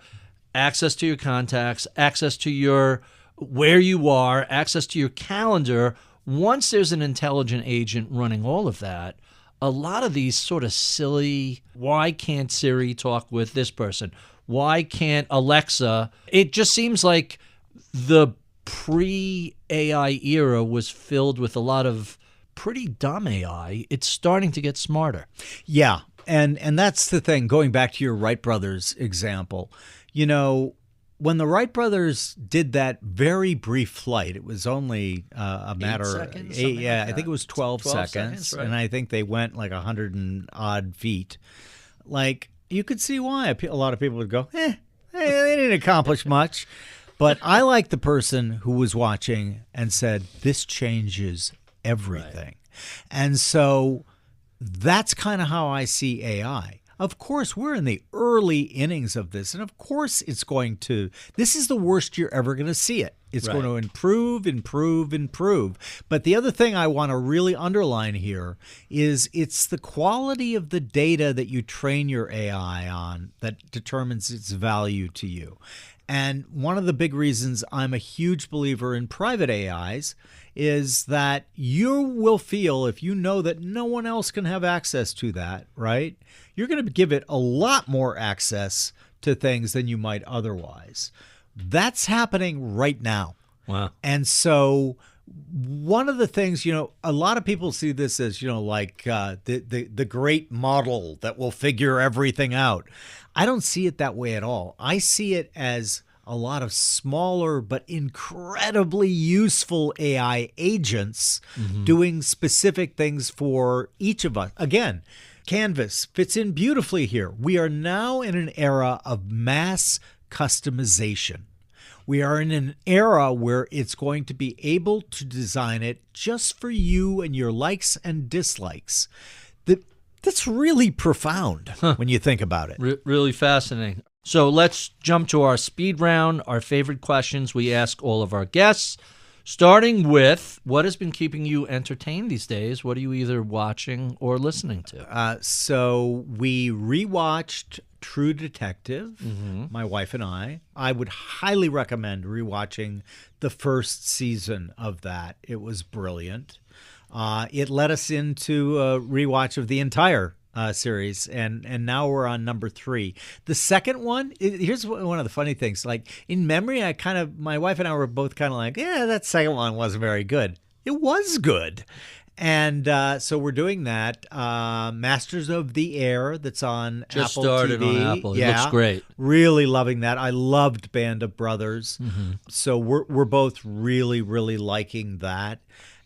access to your contacts, access to where you are, access to your calendar. Once there's an intelligent agent running all of that, a lot of these sort of silly, why can't Siri talk with this person? Why can't Alexa? It just seems like the pre-AI era was filled with a lot of pretty dumb AI. It's starting to get smarter. Yeah, and that's the thing. Going back to your Wright brothers example, when the Wright brothers did that very brief flight, it was only a matter of 8 seconds. I think it was 12 seconds, right. And I think they went 100 and odd feet. You could see why a lot of people would go, they didn't accomplish much. But I like the person who was watching and said, this changes everything. Right. And so that's kind of how I see AI. Of course, we're in the early innings of this, and of course this is the worst you're ever going to see it. It's right. going to improve. But the other thing I want to really underline here is it's the quality of the data that you train your AI on that determines its value to you. And one of the big reasons I'm a huge believer in private AIs is that you will feel, if you know that no one else can have access to that, right? You're going to give it a lot more access to things than you might otherwise. That's happening right now. Wow. And so one of the things, a lot of people see this as, the great model that will figure everything out. I don't see it that way at all. I see it as a lot of smaller but incredibly useful AI agents doing specific things for each of us. Again, Canvas fits in beautifully here. We are now in an era of mass customization. We are in an era where it's going to be able to design it just for you and your likes and dislikes. That's really profound when you think about it. Really fascinating. So let's jump to our speed round, our favorite questions we ask all of our guests, starting with what has been keeping you entertained these days? What are you either watching or listening to? So we rewatched True Detective, my wife and I. I would highly recommend rewatching the first season of that. It was brilliant. It led us into a rewatch of the entire series, and now we're on number 3. The second one, here's one of the funny things. Like in memory, my wife and I were both kind of like, yeah, that second one wasn't very good. It was good. And so we're doing that. Masters of the Air, that's on Just Apple started TV. on Apple. It looks great. Really loving that. I loved Band of Brothers. Mm-hmm. So we're both really, really liking that.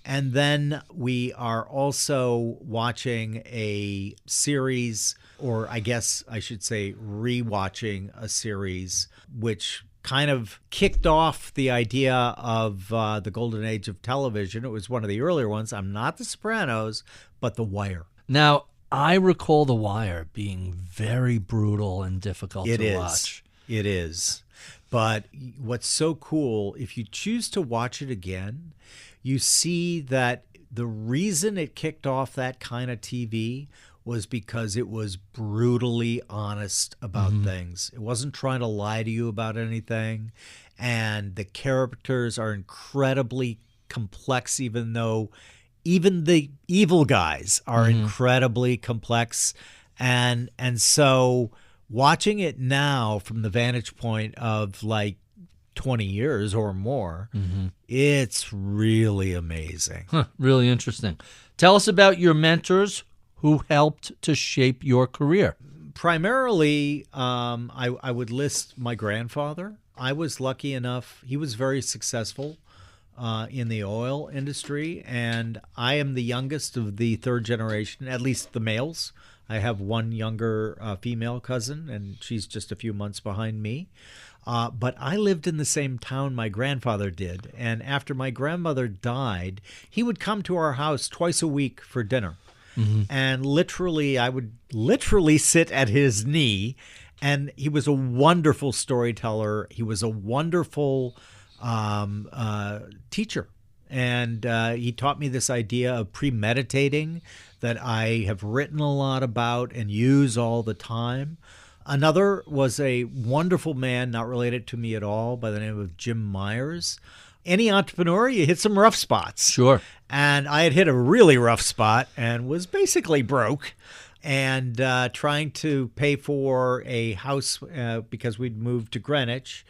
And then we are also watching a series, or I guess I should say rewatching a series, which kind of kicked off the idea of the golden age of television. It was one of the earlier ones. I'm not The Sopranos, but The Wire. Now, I recall The Wire being very brutal and difficult to watch. It is. But what's so cool, if you choose to watch it again, you see that the reason it kicked off that kind of TV was because it was brutally honest about things. It wasn't trying to lie to you about anything. And the characters are incredibly complex, even though even the evil guys are incredibly complex. And so watching it now from the vantage point of like 20 years or more, it's really amazing. Really interesting. Tell us about your mentors who helped to shape your career. Primarily, I would list my grandfather. I was lucky enough. He was very successful in the oil industry, and I am the youngest of the third generation, at least the males. I have one younger female cousin, and she's just a few months behind me. But I lived in the same town my grandfather did, and after my grandmother died, he would come to our house twice a week for dinner. And literally, I would literally sit at his knee, and he was a wonderful storyteller. He was a wonderful teacher. And he taught me this idea of premeditating that I have written a lot about and use all the time. Another was a wonderful man, not related to me at all, by the name of Jim Myers. Any entrepreneur, you hit some rough spots. Sure. And I had hit a really rough spot and was basically broke and trying to pay for a house because we'd moved to Greenwich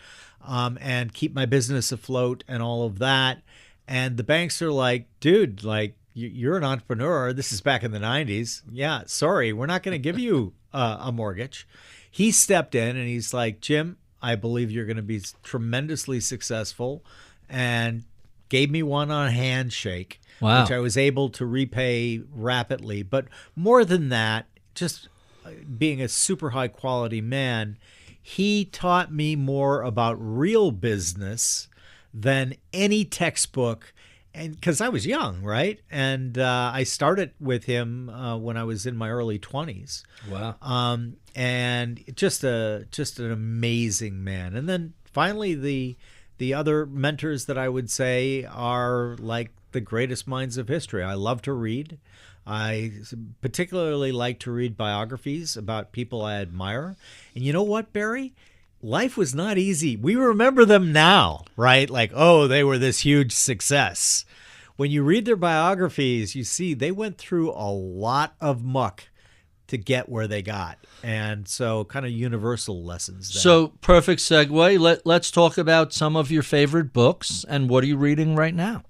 and keep my business afloat and all of that. And the banks are like, dude, like, you're an entrepreneur. This is back in the 90s. Yeah, sorry, we're not going to give you a mortgage. He stepped in and he's like, Jim, I believe you're going to be tremendously successful, and gave me one on a handshake, which I was able to repay rapidly. But more than that, just being a super high quality man, he taught me more about real business than any textbook. And because I was young, right? And I started with him when I was in my early 20s. Wow. And just an amazing man. And then finally, the other mentors that I would say are like the greatest minds of history. I love to read. I particularly like to read biographies about people I admire. And you know what, Barry? Life was not easy. We remember them now, right? Like, oh, they were this huge success. When you read their biographies, you see they went through a lot of muck to get where they got. And so kind of universal lessons there. So perfect segue. Let's talk about some of your favorite books, and what are you reading right now?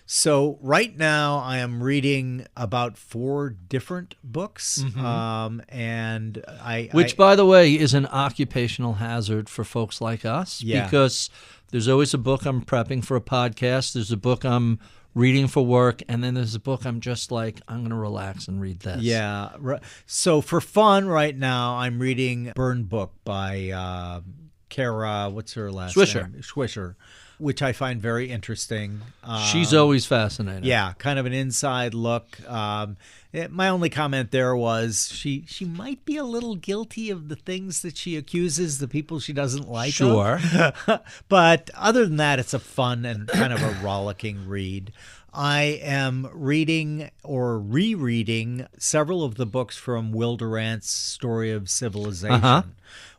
So right now I am reading about 4 different books. And Which, by the way, is an occupational hazard for folks like us. Yeah. Because there's always a book I'm prepping for a podcast. There's a book I'm reading for work. And then there's a book I'm just like, I'm going to relax and read this. Yeah. So for fun right now, I'm reading Burn Book by Kara, what's her last name? Swisher. Which I find very interesting. She's always fascinating. Yeah, kind of an inside look. My only comment there was she might be a little guilty of the things that she accuses the people she doesn't like. Sure. But other than that, it's a fun and kind of a rollicking read. I am reading or rereading several of the books from Will Durant's Story of Civilization,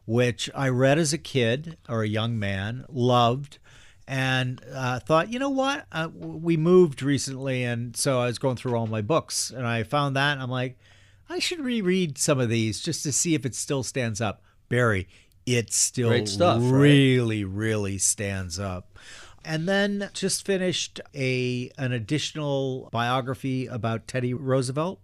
which I read as a kid or a young man, loved. And thought, you know what? We moved recently, and so I was going through all my books, and I found that, and I'm like, I should reread some of these just to see if it still stands up. Barry, it still Great stuff, really, really stands up. And then just finished an additional biography about Teddy Roosevelt,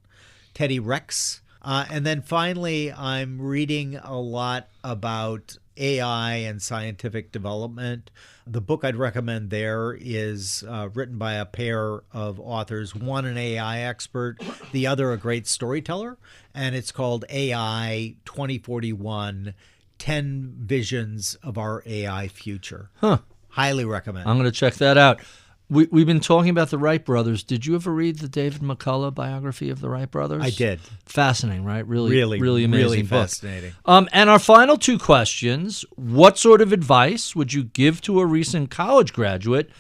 Teddy Rex. And then finally, I'm reading a lot about AI and scientific development. The book I'd recommend there is written by a pair of authors, one an AI expert, the other a great storyteller, and it's called AI 2041, 10 Visions of Our AI Future. Huh. Highly recommend. I'm going to check that out. We've been talking about the Wright brothers. Did you ever read the David McCullough biography of the Wright brothers? I did. Fascinating, right? Really amazing really book. fascinating. And our final two questions. What sort of advice would you give to a recent college graduate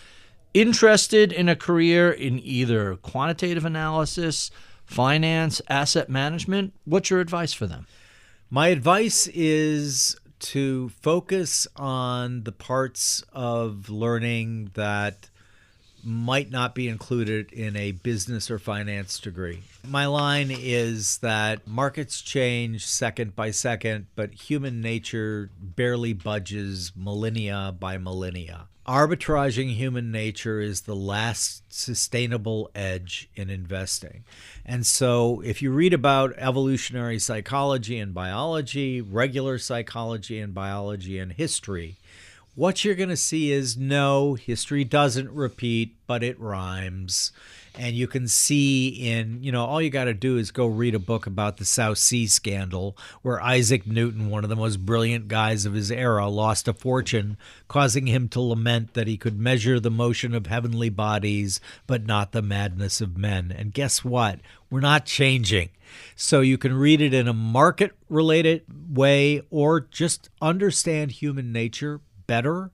interested in a career in either quantitative analysis, finance, asset management? What's your advice for them? My advice is to focus on the parts of learning that might not be included in a business or finance degree. My line is that markets change second by second, but human nature barely budges millennia by millennia. Arbitraging human nature is the last sustainable edge in investing. And so if you read about evolutionary psychology and biology, regular psychology and biology and history, what you're going to see is no, history doesn't repeat, but it rhymes. And you can see in, all you got to do is go read a book about the South Sea scandal, where Isaac Newton, one of the most brilliant guys of his era, lost a fortune, causing him to lament that he could measure the motion of heavenly bodies, but not the madness of men. And guess what? We're not changing. So you can read it in a market-related way or just understand human nature better.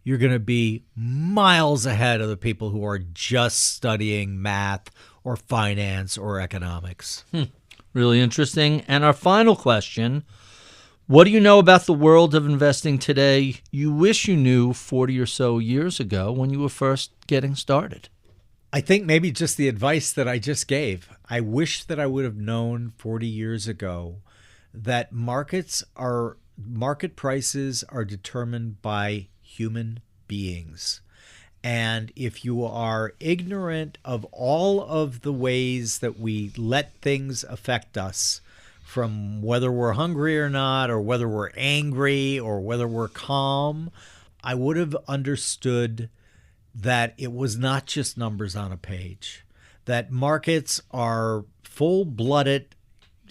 You're going to be miles ahead of the people who are just studying math or finance or economics. Really interesting. And our final question, what do you know about the world of investing today you wish you knew 40 or so years ago when you were first getting started? I think maybe just the advice that I just gave. I wish that I would have known 40 years ago that market prices are determined by human beings. And if you are ignorant of all of the ways that we let things affect us, from whether we're hungry or not, or whether we're angry, or whether we're calm, I would have understood that it was not just numbers on a page, that markets are full-blooded,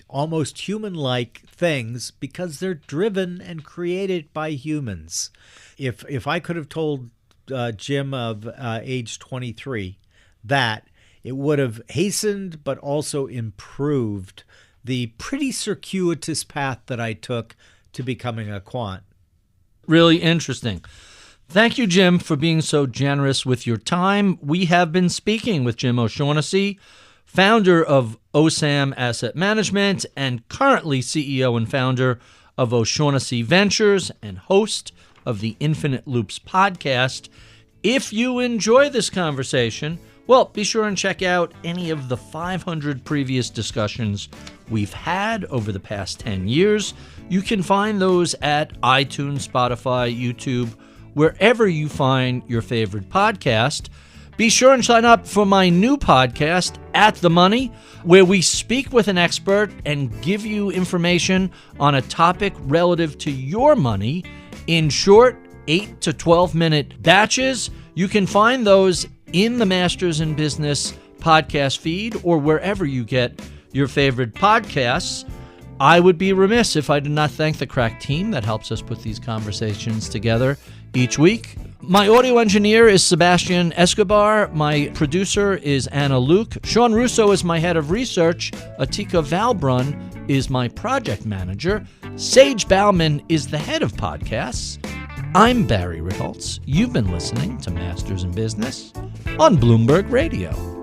almost human-like things because they're driven and created by humans. If I could have told Jim of age 23 that, it would have hastened but also improved the pretty circuitous path that I took to becoming a quant. Really interesting. Thank you, Jim, for being so generous with your time. We have been speaking with Jim OShaughnessy, founder of OSAM Asset Management and currently CEO and founder of O'Shaughnessy Ventures and host of the Infinite Loops podcast. If you enjoy this conversation, well, be sure and check out any of the 500 previous discussions we've had over the past 10 years. You can find those at iTunes, Spotify, YouTube, wherever you find your favorite podcast. Be sure and sign up for my new podcast, At the Money, where we speak with an expert and give you information on a topic relative to your money in short 8 to 12-minute batches. You can find those in the Masters in Business podcast feed or wherever you get your favorite podcasts. I would be remiss if I did not thank the crack team that helps us put these conversations together each week. My audio engineer is Sebastian Escobar. My producer is Anna Luke. Sean Russo is my head of research. Atika Valbrun is my project manager. Sage Bauman is the head of podcasts. I'm Barry Ritholtz. You've been listening to Masters in Business on Bloomberg Radio.